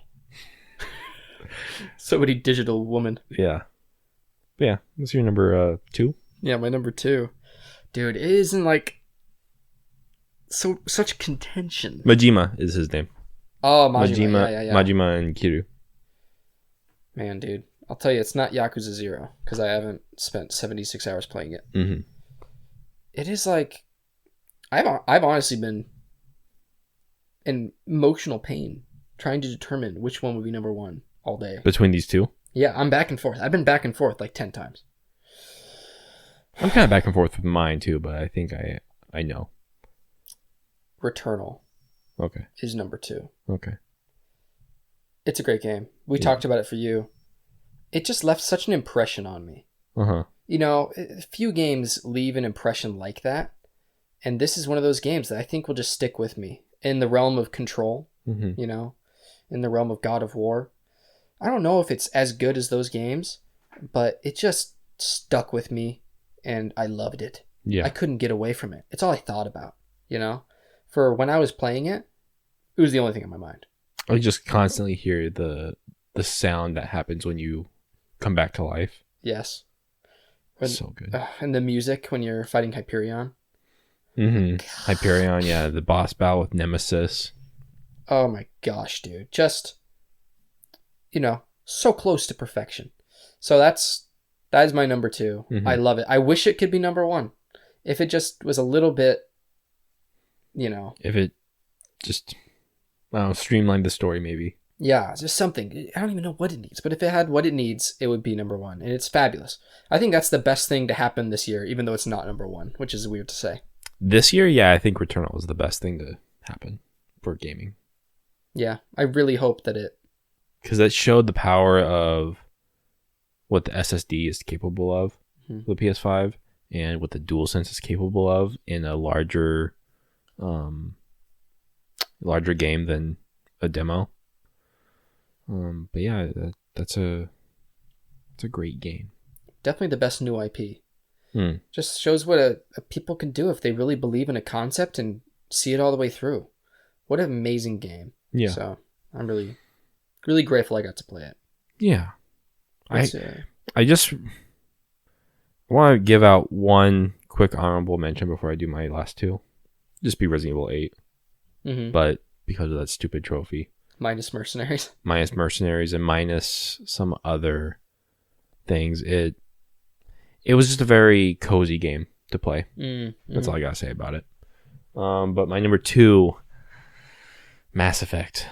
So many digital women. Yeah. But yeah. What's your number 2? Yeah, my number 2. Dude, it isn't such contention. Majima is his name. Oh, Majima. Yeah. Majima and Kiryu. Man, dude. I'll tell you, it's not Yakuza 0 because I haven't spent 76 hours playing it. Mm-hmm. It is I've honestly been in emotional pain trying to determine which one would be number 1 all day. Between these two? Yeah, I'm back and forth. I've been back and forth 10 times. I'm kind of back and forth with mine too, but I think I know. Returnal. Okay. Is number 2. Okay. It's a great game. We talked about it for you. It just left such an impression on me. Uh-huh. You know, few games leave an impression like that. And this is one of those games that I think will just stick with me in the realm of control. Mm-hmm. You know, in the realm of God of War. I don't know if it's as good as those games, but it just stuck with me and I loved it. Yeah. I couldn't get away from it. It's all I thought about, you know? For when I was playing it, it was the only thing in my mind. I just constantly hear the sound that happens when you come back to life. Yes. So good. And the music when you're fighting Hyperion. Mm-hmm. Hyperion, yeah. The boss battle with Nemesis. Oh my gosh, dude. Just, so close to perfection. So that is my number 2. Mm-hmm. I love it. I wish it could be number 1. If it just was a little bit, If it just, I don't know, streamlined the story maybe. Yeah, just something. I don't even know what it needs, but if it had what it needs, it would be number 1. And it's fabulous. I think that's the best thing to happen this year, even though it's not number 1, which is weird to say. This year, yeah, I think Returnal was the best thing to happen for gaming. Yeah, I really hope that it... Because it showed the power of what the SSD is capable of, Mm-hmm. the PS5, and what the DualSense is capable of in a larger game than a demo. But yeah, it's a great game. Definitely the best new IP. Just shows what a people can do if they really believe in a concept and see it all the way through. What an amazing game. Yeah. So I'm really, really grateful I got to play it. Yeah. I just want to give out one quick honorable mention before I do my last 2. Just be Resident Evil 8. Mm-hmm. But because of that stupid trophy. Minus Mercenaries. Minus Mercenaries and minus some other things. It was just a very cozy game to play. Mm-hmm. That's all I gotta say about it. But my number 2, Mass Effect.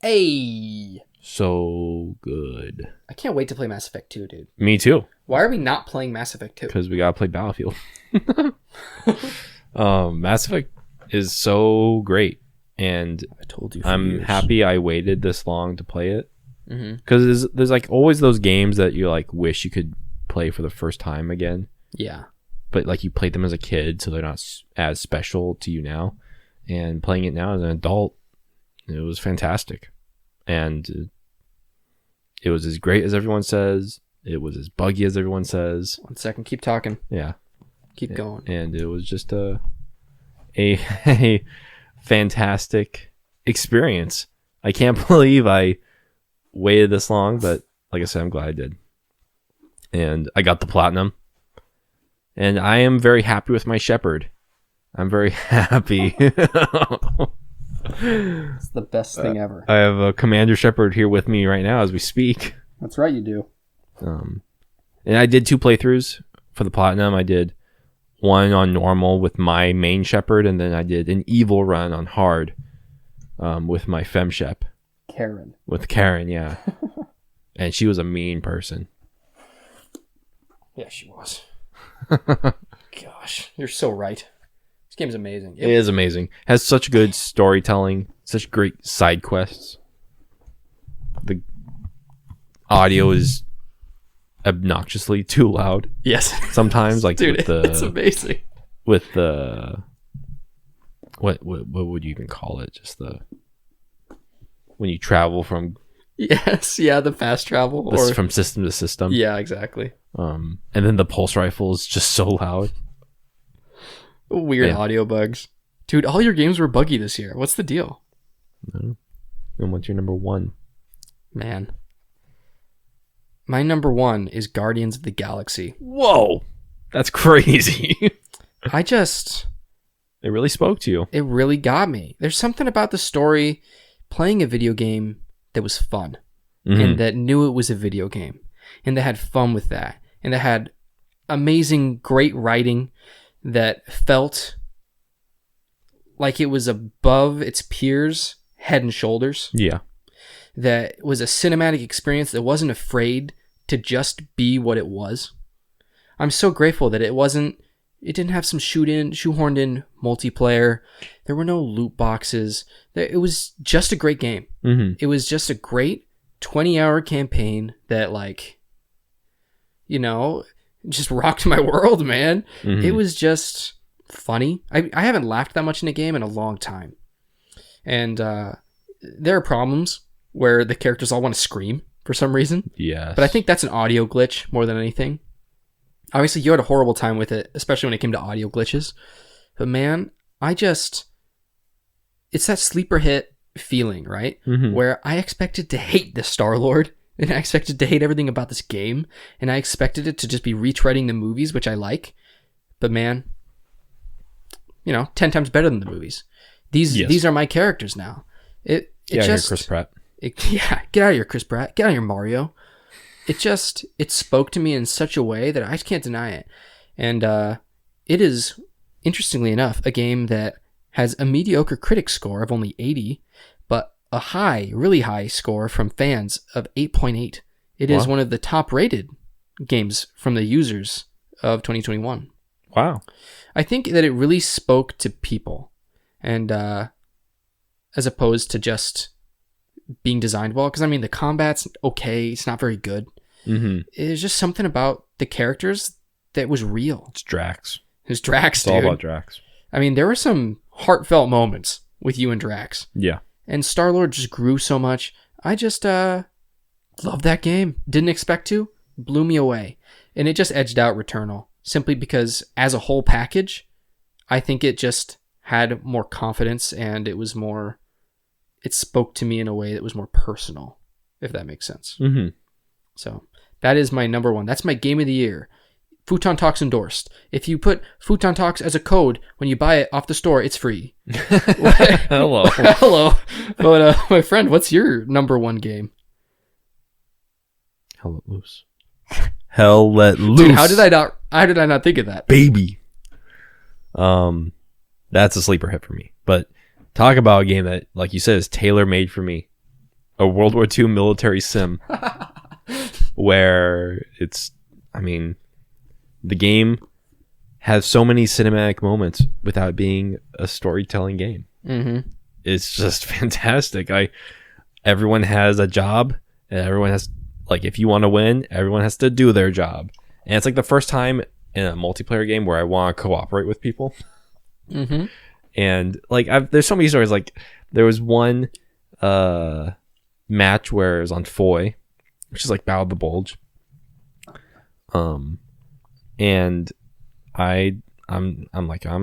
Hey! So good. I can't wait to play Mass Effect 2, dude. Me too. Why are we not playing Mass Effect 2? Because we gotta play Battlefield. Mass Effect is so great. And I told you I'm years. happy I waited this long to play it. Mm-hmm. Because there's like always those games that you like wish you could play for the first time again. Yeah. But like you played them as a kid, so they're not as special to you now. And playing it now as an adult, it was fantastic. And it was as great as everyone says. It was as buggy as everyone says. 1 second. Keep talking. Yeah. Keep going. And it was just a fantastic experience. I can't believe I waited this long, but like I said, I'm glad I did. And I got the platinum. And I am very happy with my Shepherd. I'm very happy. It's the best thing ever. I have a Commander Shepherd here with me right now as we speak. That's right, you do. And I did 2 playthroughs for the platinum. I did one on normal with my main Shepherd, and then I did an evil run on hard with my Fem Shep. Karen. With Karen, yeah. And she was a mean person. Yeah, she was. Gosh, you're so right. This game's amazing. It is amazing. Has such good storytelling, such great side quests. The audio is obnoxiously too loud. Yes. Sometimes, like dude, with the, it's amazing. With the what would you even call it? Just the when you travel from Yes, yeah, the fast travel or from system to system. Yeah, exactly. And then the pulse rifle is just so loud. Weird audio bugs. Dude, all your games were buggy this year. What's the deal? And what's your number 1? Man. My number 1 is Guardians of the Galaxy. Whoa. That's crazy. It really spoke to you. It really got me. There's something about the story, playing a video game that was fun. Mm-hmm. And that knew it was a video game. And that had fun with that. And that had amazing, great writing that felt like it was above its peers, head and shoulders. Yeah. That was a cinematic experience that wasn't afraid to just be what it was. I'm so grateful that it didn't have some shoehorned in multiplayer. There were no loot boxes. It was just a great game. Mm-hmm. It was just a great 20-hour campaign that just rocked my world, man. Mm-hmm. It was just funny. I haven't laughed that much in a game in a long time. And there are problems where the characters all want to scream for some reason. Yes. But I think that's an audio glitch more than anything. Obviously, you had a horrible time with it, especially when it came to audio glitches. But man, it's that sleeper hit feeling, right? Where I expected to hate the Star-Lord, and I expected to hate everything about this game, and I expected it to just be retreading the movies, which I like. But man, 10 times better than the movies. These are my characters now. It just Chris Pratt. Get out of here, Chris Pratt. Get out of here, Mario. It spoke to me in such a way that I just can't deny it. And it is, interestingly enough, a game that has a mediocre critic score of only 80, but a really high score from fans of 8.8. It is one of the top rated games from the users of 2021. Wow. I think that it really spoke to people, and as opposed to just being designed well, because I mean the combat's okay, it's not very good. It's just something about the characters that was real. It's Drax. It's Drax, It's dude. all about Drax. I mean, there were some heartfelt moments with you and Drax. Yeah. And Star-Lord just grew so much. I just loved that game. Didn't expect to. Blew me away. And it just edged out Returnal, simply because as a whole package, I think it just had more confidence, and it spoke to me in a way that was more personal, if that makes sense. So that is my number one. That's my game of the year. Futon Talks endorsed. If you put Futon Talks as a code when you buy it off the store, it's free. Hello. Hello. But my friend, what's your number one game? Hell Let Loose. Hell Let Loose. Dude, how did I not think of that? Baby. That's a sleeper hit for me. But talk about a game that, like you said, is tailor-made for me. A World War II military sim. Where the game has so many cinematic moments without being a storytelling game. It's just fantastic. Everyone has a job, and everyone has, if you want to win, everyone has to do their job. And it's like the first time in a multiplayer game where I want to cooperate with people. And there's so many stories. There was one match where it was on Foy, which is like Battle of the Bulge. And I'm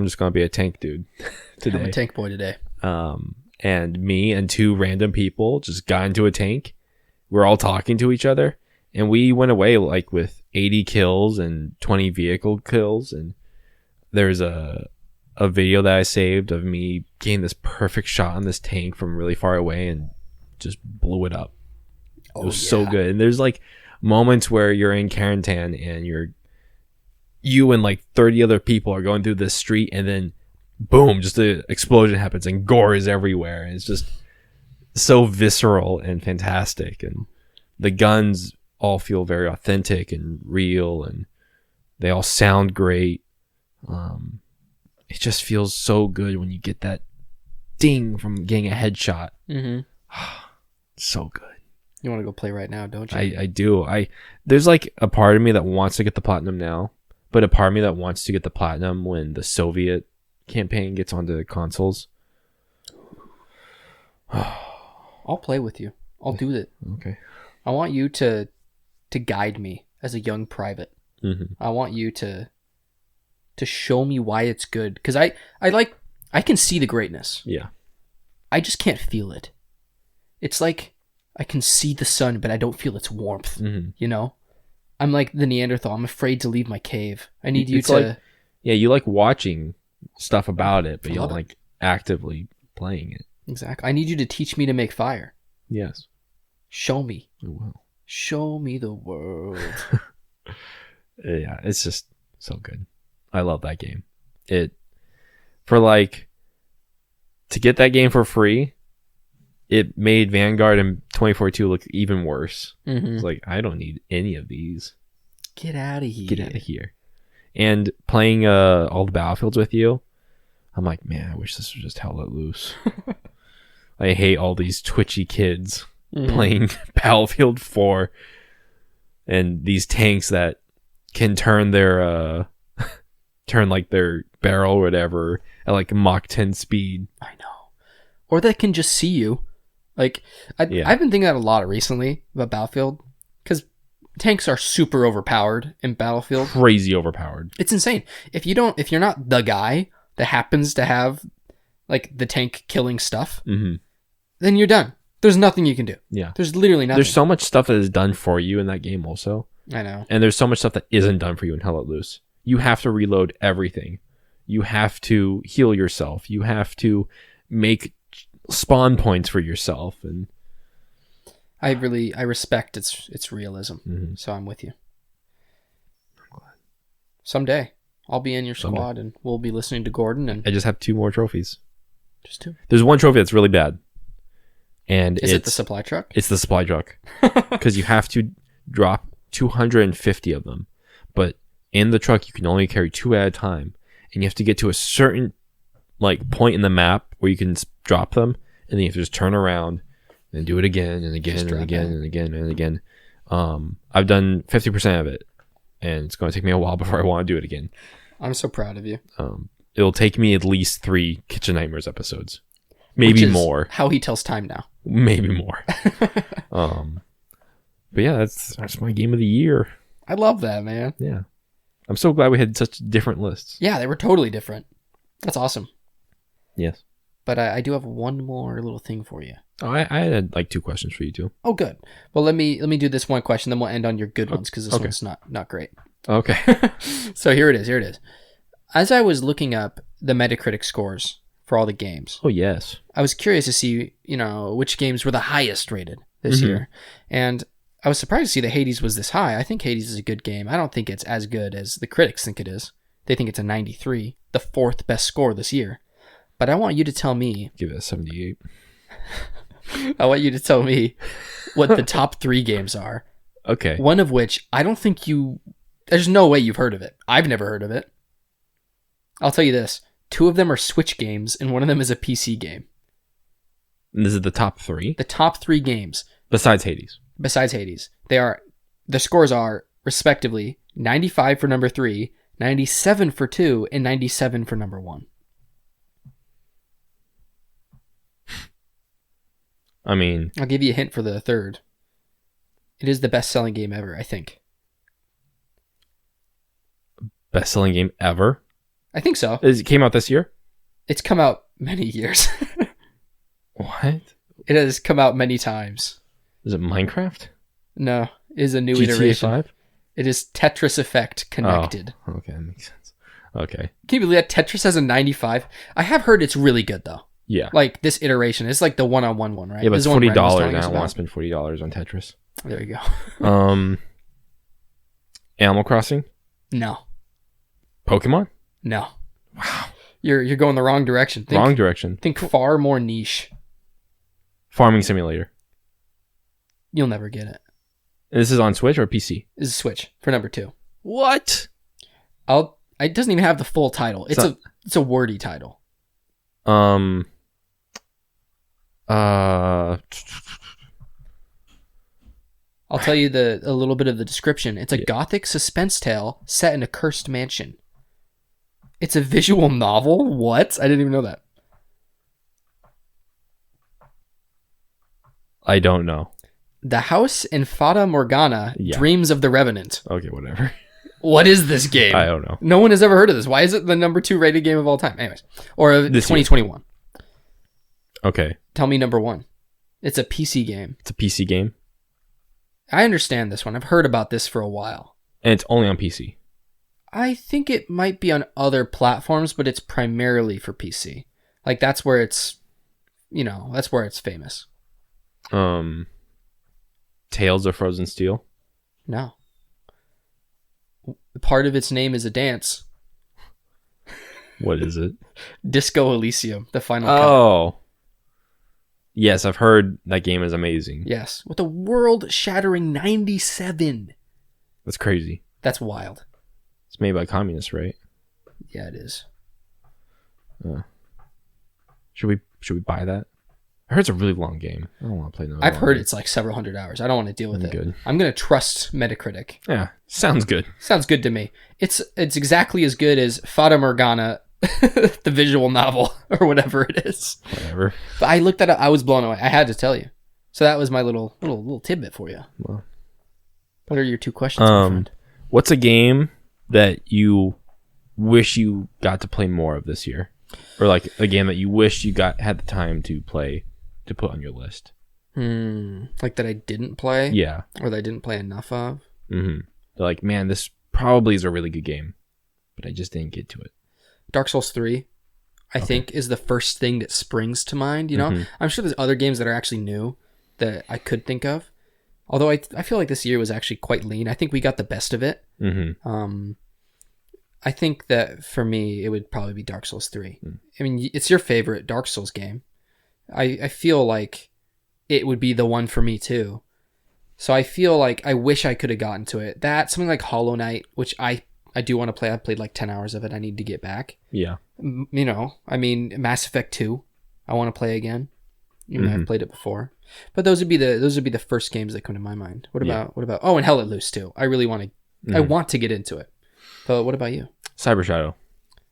just gonna be a tank dude today. I'm a tank boy today. And me and two random people just got into a tank. We're all talking to each other, and we went away with 80 kills and 20 vehicle kills. And there's a video that I saved of me getting this perfect shot on this tank from really far away and just blew it up. It was so good. And there's moments where you're in Carentan and you and 30 other people are going through this street, and then boom, just an explosion happens and gore is everywhere. And it's just so visceral and fantastic. And the guns all feel very authentic and real, and they all sound great. It just feels so good when you get that ding from getting a headshot. So good. You want to go play right now, don't you? I do. There's a part of me that wants to get the platinum now, but a part of me that wants to get the platinum when the Soviet campaign gets onto the consoles. I'll play with you. I'll do it. Okay. I want you to guide me as a young private. I want you to show me why it's good, because I can see the greatness. Yeah. I just can't feel it. It's like I can see the sun, but I don't feel its warmth. You know, I'm like the Neanderthal. I'm afraid to leave my cave. I need you to. You like watching stuff about it, but you don't like actively playing it. Exactly. I need you to teach me to make fire. Yes. Show me. I will. Show me the world. Yeah, it's just so good. I love that game. To get that game for free, it made Vanguard and 2042 look even worse. It's I don't need any of these. Get out of here. Get out of here. And playing all the Battlefields with you, I'm like, man, I wish this was just Hell Let Loose. I hate all these twitchy kids playing Battlefield 4 and these tanks that can turn their their barrel or whatever at Mach 10 speed. I know. Or that can just see you Like, Yeah. I've been thinking that a lot recently about Battlefield because tanks are super overpowered in Battlefield. Crazy overpowered. It's insane. If you're not the guy that happens to have like the tank killing stuff, then you're done. There's nothing you can do. Yeah. There's literally nothing. There's so much stuff that is done for you in that game also. I know. And there's so much stuff that isn't done for you in Hell Let Loose. You have to reload everything. You have to heal yourself. You have to make spawn points for yourself. And I respect its realism. So I'm with you. Someday I'll be in your squad and we'll be listening to Gordon. And I just have 2 more trophies. Just 2. There's one trophy that's really bad. And is it the supply truck? It's the supply truck. Because you have to drop 250 of them. But in the truck, you can only carry 2 at a time. And you have to get to a certain like point in the map where you can drop them. And then you have to just turn around and do it again and again and again and again and again. I've done 50% of it. And it's going to take me a while before I want to do it again. I'm so proud of you. It'll take me at least 3 Kitchen Nightmares episodes. Maybe more. How he tells time now. Maybe more. But yeah, that's my game of the year. I love that, man. Yeah. I'm so glad we had such different lists. Yeah, they were totally different. That's awesome. Yes. But I do have one more little thing for you. Oh, I had like 2 questions for you too. Oh, good. Well, let me do this one question, then we'll end on your good ones because this one's not great. Okay. So here it is. As I was looking up the Metacritic scores for all the games. Oh, yes. I was curious to see, which games were the highest rated this year. And I was surprised to see that Hades was this high. I think Hades is a good game. I don't think it's as good as the critics think it is. They think it's a 93, the 4th best score this year. But I want you to tell me... Give it a 78. I want you to tell me what the top 3 games are. Okay. One of which I don't think there's no way you've heard of it. I've never heard of it. I'll tell you this. 2 of them are Switch games, and one of them is a PC game. And this is the top 3? The top 3 games. Besides Hades. The scores are, respectively, 95 for number 3, 97 for 2, and 97 for number 1. I mean... I'll give you a hint for the 3rd. It is the best-selling game ever, I think. Best-selling game ever? I think so. It came out this year? It's come out many years. What? It has come out many times. Is it Minecraft? No, it is a new GTA iteration. 5? It is Tetris Effect Connected. Oh, okay, that makes sense. Okay. Can you believe that Tetris has a 95? I have heard it's really good, though. Yeah. Like, this iteration. It's like the one-on-one one, right? Yeah, but it's $40. I don't want to spend $40 on Tetris. There you go. Animal Crossing? No. Pokemon? No. Wow. You're going the wrong direction. Wrong direction. Think far more niche. Farming Simulator. You'll never get it. And this is on Switch or PC? This is Switch for number 2. What? It doesn't even have the full title. It's a wordy title. I'll tell you a little bit of the description. It's a gothic suspense tale set in a cursed mansion. It's a visual novel? What? I didn't even know that. I don't know. The house in Fata Morgana dreams of the Revenant. Okay, whatever. What is this game? I don't know. No one has ever heard of this. Why is it the number 2 rated game of all time? Anyways. Or this 2021. Year. Okay. Tell me number 1. It's a PC game. It's a PC game? I understand this one. I've heard about this for a while. And it's only on PC? I think it might be on other platforms, but it's primarily for PC. Like, that's where it's, that's where it's famous. Tales of Frozen Steel? No. Part of its name is a dance. What is it? Disco Elysium, the final cut. Oh. Yes, I've heard that game is amazing. Yes, with a world-shattering 97. That's crazy. That's wild. It's made by communists, right? Yeah, it is. Should we buy that? I heard it's a really long game. I don't want to play another. I've heard it's like several hundred hours. I don't want to deal with it. Good. I'm going to trust Metacritic. Yeah, sounds good. Sounds good to me. It's exactly as good as Fata Morgana the visual novel or whatever it is. Whatever. But I looked at it. I was blown away. I had to tell you. So that was my little tidbit for you. Well, what are your 2 questions, my friend? What's a game that you wish you got to play more of this year, or like a game that you wish you had the time to play to put on your list? Like that I didn't play? Yeah. Or that I didn't play enough of? Mm-hmm. They're like, man, this probably is a really good game, but I just didn't get to it. Dark Souls 3, I think, is the first thing that springs to mind. You know, Mm-hmm. I'm sure there's other games that are actually new that I could think of. Although I feel like this year was actually quite lean. I think we got the best of it. Mm-hmm. I think that for me, it would probably be Dark Souls 3. I mean, it's your favorite Dark Souls game. I feel like it would be the one for me too. So I feel like I wish I could have gotten to it. Something like Hollow Knight, which I do want to play. I've played like 10 hours of it. I need to get back. Yeah. You know, I mean, Mass Effect 2, I want to play again. Even though I've played it before. But those would be the first games that come to my mind. What about oh, and Hell Let Loose too. I really want to I want to get into it. But what about you? Cyber Shadow.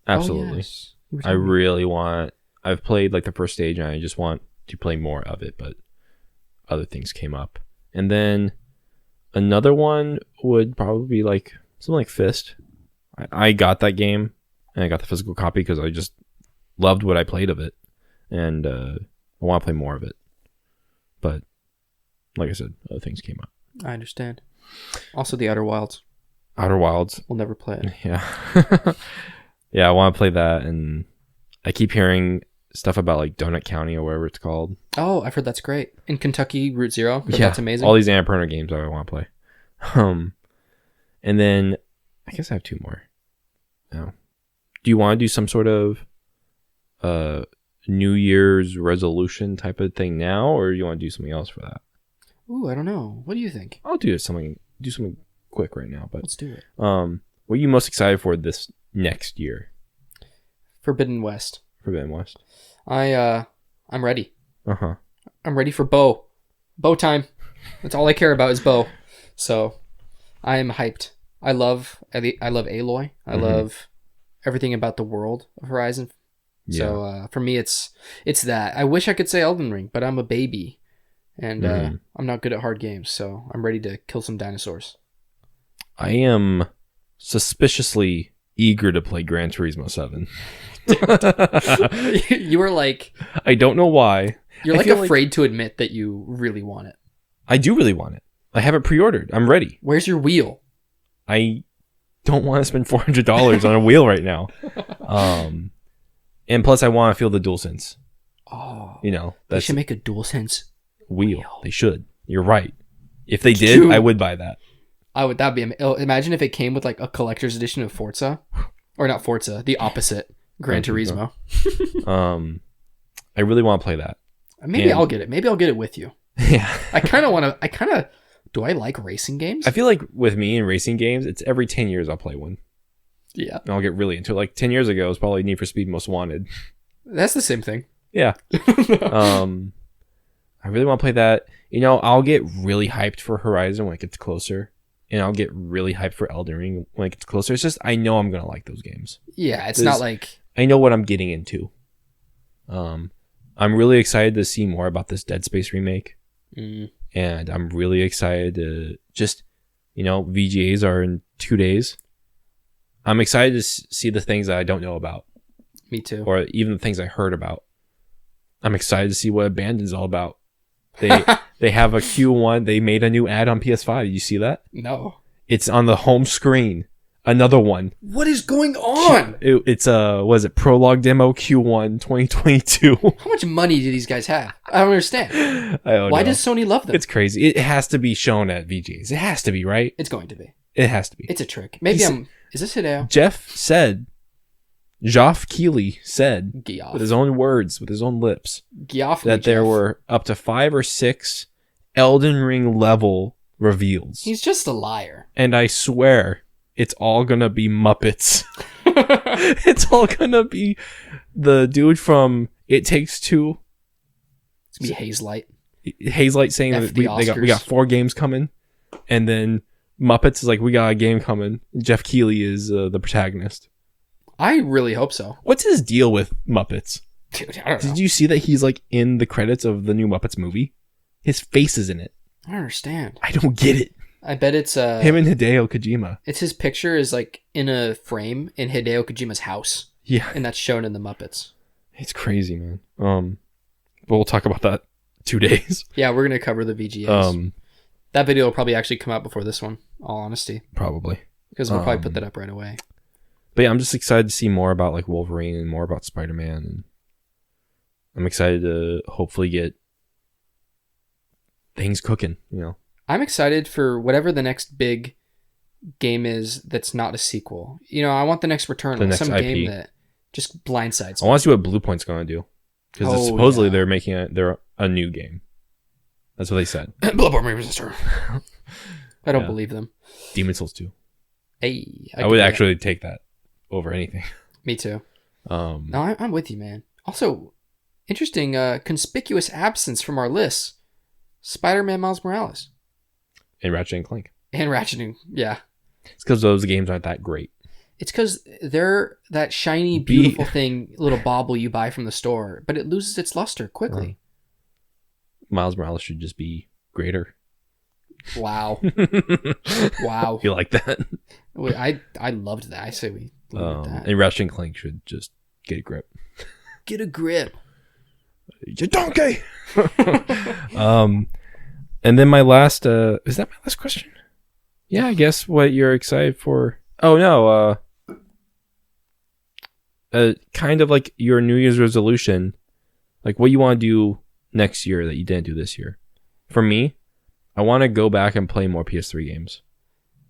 Absolutely. Oh, yes. I really want. I've played like the first stage and I just want to play more of it, but other things came up. And then another one would probably be like something like Fist. I got that game and I got the physical copy because I just loved what I played of it, and I want to play more of it. But like I said, other things came up. I understand. Also, the Outer Wilds. Outer Wilds. We'll never play it. Yeah. Yeah, I want to play that, and I keep hearing stuff about like Donut County or whatever it's called. Oh, I've heard that's great. In Kentucky, Route Zero. Yeah, that's amazing. All these Annapurna games I want to play. And then I guess I have 2 more. Now, do you want to do some sort of New Year's resolution type of thing now, or do you want to do something else for that? Ooh, I don't know. What do you think? I'll do something quick right now. But Let's do it. what are you most excited for this next year? Forbidden West. Forbidden West. I'm ready. Uh-huh. I'm ready for bow. Bow time. That's all I care about is bow. So I am hyped. I love Aloy. I love everything about the world of Horizon. Yeah. So for me, it's that. I wish I could say Elden Ring, but I'm a baby, and I'm not good at hard games. So I'm ready to kill some dinosaurs. I am suspiciously eager to play Gran Turismo 7. You were like, I don't know why. You're like afraid to admit that you really want it. I do really want it. I have it pre-ordered. I'm ready. Where's your wheel? I don't want to spend $400 on a wheel right now. And plus I want to feel the DualSense. Oh, you know, they should make a DualSense wheel. They should. You're right. If they did, I would buy that. That'd be imagine if it came with like a collector's edition of Forza, or not Forza, the opposite, Gran Turismo. I really want to play that. Maybe I'll get it. Maybe I'll get it with you. Yeah. Do I like racing games? I feel like with me in racing games, it's every 10 years I'll play one. Yeah. And I'll get really into it. Like 10 years ago, it was probably Need for Speed Most Wanted. That's the same thing. Yeah. I really want to play that. You know, I'll get really hyped for Horizon when it gets closer. And I'll get really hyped for Elden Ring when it gets closer. It's just, I know I'm going to like those games. Yeah, it's not like... I know what I'm getting into. I'm really excited to see more about this Dead Space remake. And I'm really excited to just, you know, VGAs are in 2 days. I'm excited to see the things that I don't know about. Me too. Or even the things I heard about. I'm excited to see what Abandoned's all about. They have a Q1. They made a new ad on PS5. Did you see that? No. It's on the home screen. Another one. What is going on? It's was it Prologue Demo Q1 2022? How much money do these guys have? I don't understand. Why does Sony love them? It's crazy. It has to be shown at VGAs. It has to be, right? It's going to be. It has to be. It's a trick. Maybe is this Hideo? Geoff Keighley said, Geoff. with his own words, with his own lips, Geoff that there were up to 5 or 6 Elden Ring level reveals. He's just a liar. And I swear, it's all gonna be Muppets. It's all gonna be the dude from It Takes Two. It's gonna be Hazelight. Hazelight saying that we got 4 games coming, and then Muppets is like, we got a game coming. Geoff Keighley is the protagonist. I really hope so. What's his deal with Muppets? Dude, I don't know. Did you see that he's like in the credits of the new Muppets movie? His face is in it. I don't understand. I don't get it. I bet it's Him and Hideo Kojima. It's his picture is like in a frame in Hideo Kojima's house. Yeah. And that's shown in the Muppets. It's crazy, man. But we'll talk about that 2 days. Yeah, we're gonna cover the VGAs. That video will probably actually come out before this one, all honesty. Probably. Because we'll probably put that up right away. But yeah, I'm just excited to see more about like Wolverine and more about Spider-Man, and I'm excited to hopefully get things cooking, you know. I'm excited for whatever the next big game is that's not a sequel. You know, I want the next Returnal, The next some IP. game that just blindsides I me. want to see what Blue Point's going to do, because supposedly yeah. they're making a new game. That's what they said. Bloodborne Resistor. I don't Yeah. believe them. Demon's Souls 2. Hey, I would actually take that over anything. Me too. No, No, I'm with you, man. Also, interesting, conspicuous absence from our list. Spider-Man Miles Morales. and Ratchet and Clank. And Ratchet, yeah. It's because those games aren't that great. It's because they're that shiny, beautiful thing, little bauble you buy from the store, but it loses its luster quickly. Miles Morales should just be greater. Wow. Wow. You like that? I loved that. I say we loved that. And Ratchet and Clank should just get a grip. Get a grip. You donkey! And then my last, is that my last question? Yeah, I guess what you're excited for. Oh, no. Kind of like your New Year's resolution. Like what you want to do next year that you didn't do this year. For me, I want to go back and play more PS3 games.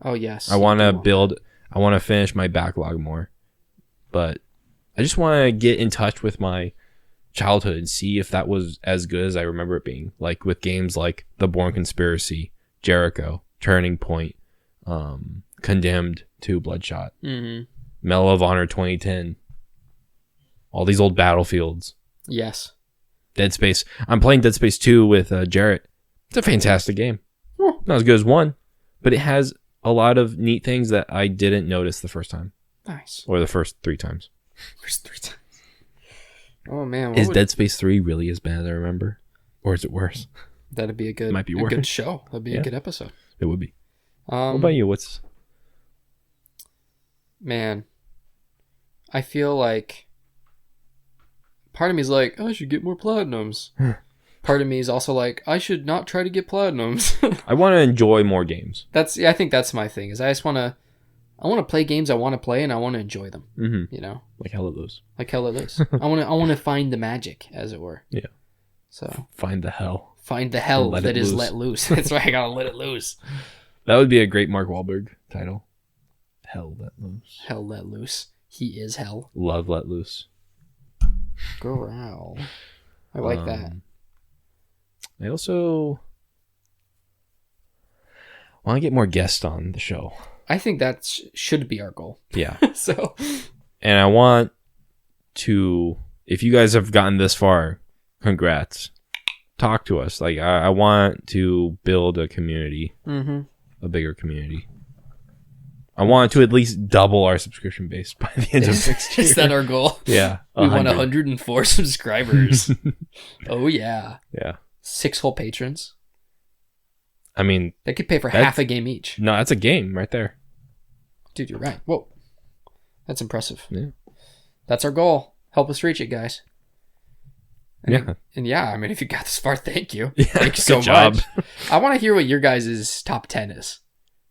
Oh, yes. I want to finish my backlog more. But I just want to get in touch with my childhood and see if that was as good as I remember it being. Like with games like The Bourne Conspiracy, Jericho, Turning Point, Condemned 2, Bloodshot, Medal of Honor 2010. All these old Battlefields. Yes. Dead Space. I'm playing Dead Space 2 with Jarrett. It's a fantastic game. Not as good as 1, but it has a lot of neat things that I didn't notice the first time. Nice. Or the first 3 times. First 3 times. Oh, man. Is Dead Space 3 really as bad as I remember? Or is it worse? That'd be a good, Might be a worse. good show. That'd be a good episode. It would be. What about you? What's... Man, I feel like part of me is like, I should get more platinums. Part of me is also like, I should not try to get platinums. I want to enjoy more games. I think that's my thing. Is I want to play games I want to play and I want to enjoy them. Mm-hmm. You know, Like Hell Let Loose. like Hell Let Loose. I want to find the magic, as it were. Yeah. So Find the hell. find the hell Let that it is loose. let loose. That's right. I gotta let it loose. That would be a great Mark Wahlberg title. Hell Let Loose. Hell let loose. He is hell. Love Let Loose. Growl. I like that. I also want to get more guests on the show. I think that should be our goal. Yeah. So, And I want to, if you guys have gotten this far, congrats. Talk to us. Like, I want to build a community, a bigger community. I want to at least double our subscription base by the end of next year. Is that our goal? Yeah. We want 104 subscribers. Oh, yeah. Yeah. 6 whole patrons. I mean, They could pay for half a game each. no, that's a game right there. Dude, you're right. Whoa. That's impressive. Yeah. That's our goal. Help us reach it, guys. And, Yeah. And yeah, I mean, if you got this far, thank you. Yeah, Thank you so good job. much. I want to hear what your guys' top 10 is.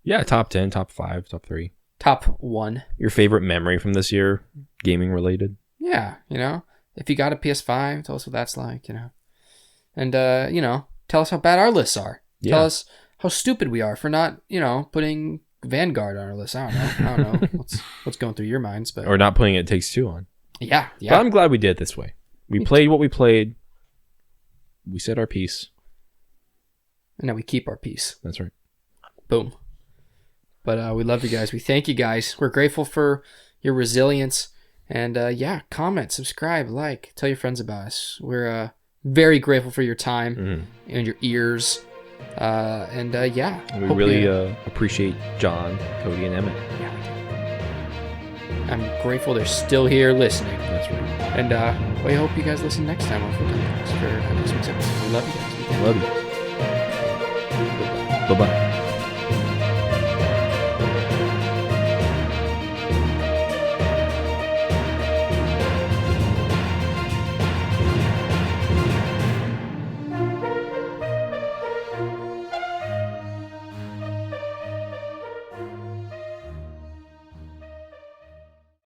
Yeah, top 10, top 5, top 3. Top 1. Your favorite memory from this year, gaming related? Yeah, you know, if you got a PS5, tell us what that's like, you know. And, you know, tell us how bad our lists are. Yeah. Tell us how stupid we are for not, you know, putting Vanguard on our list. I don't know what's going through your minds, but Or not putting It Takes Two on. yeah. But I'm glad we did it this way. We played what we played. We said our piece. And now we keep our peace. That's right. Boom. But we love you guys. We thank you guys. We're grateful for your resilience. And yeah, comment, subscribe, like, tell your friends about us. We're very grateful for your time and your ears. And yeah. We really appreciate John, Cody, and Emmett. Yeah, we do. I'm grateful they're still here listening. That's right. And we hope you guys listen next time on Futon Talks for next week's episode. We love you guys. Love you. Bye-bye.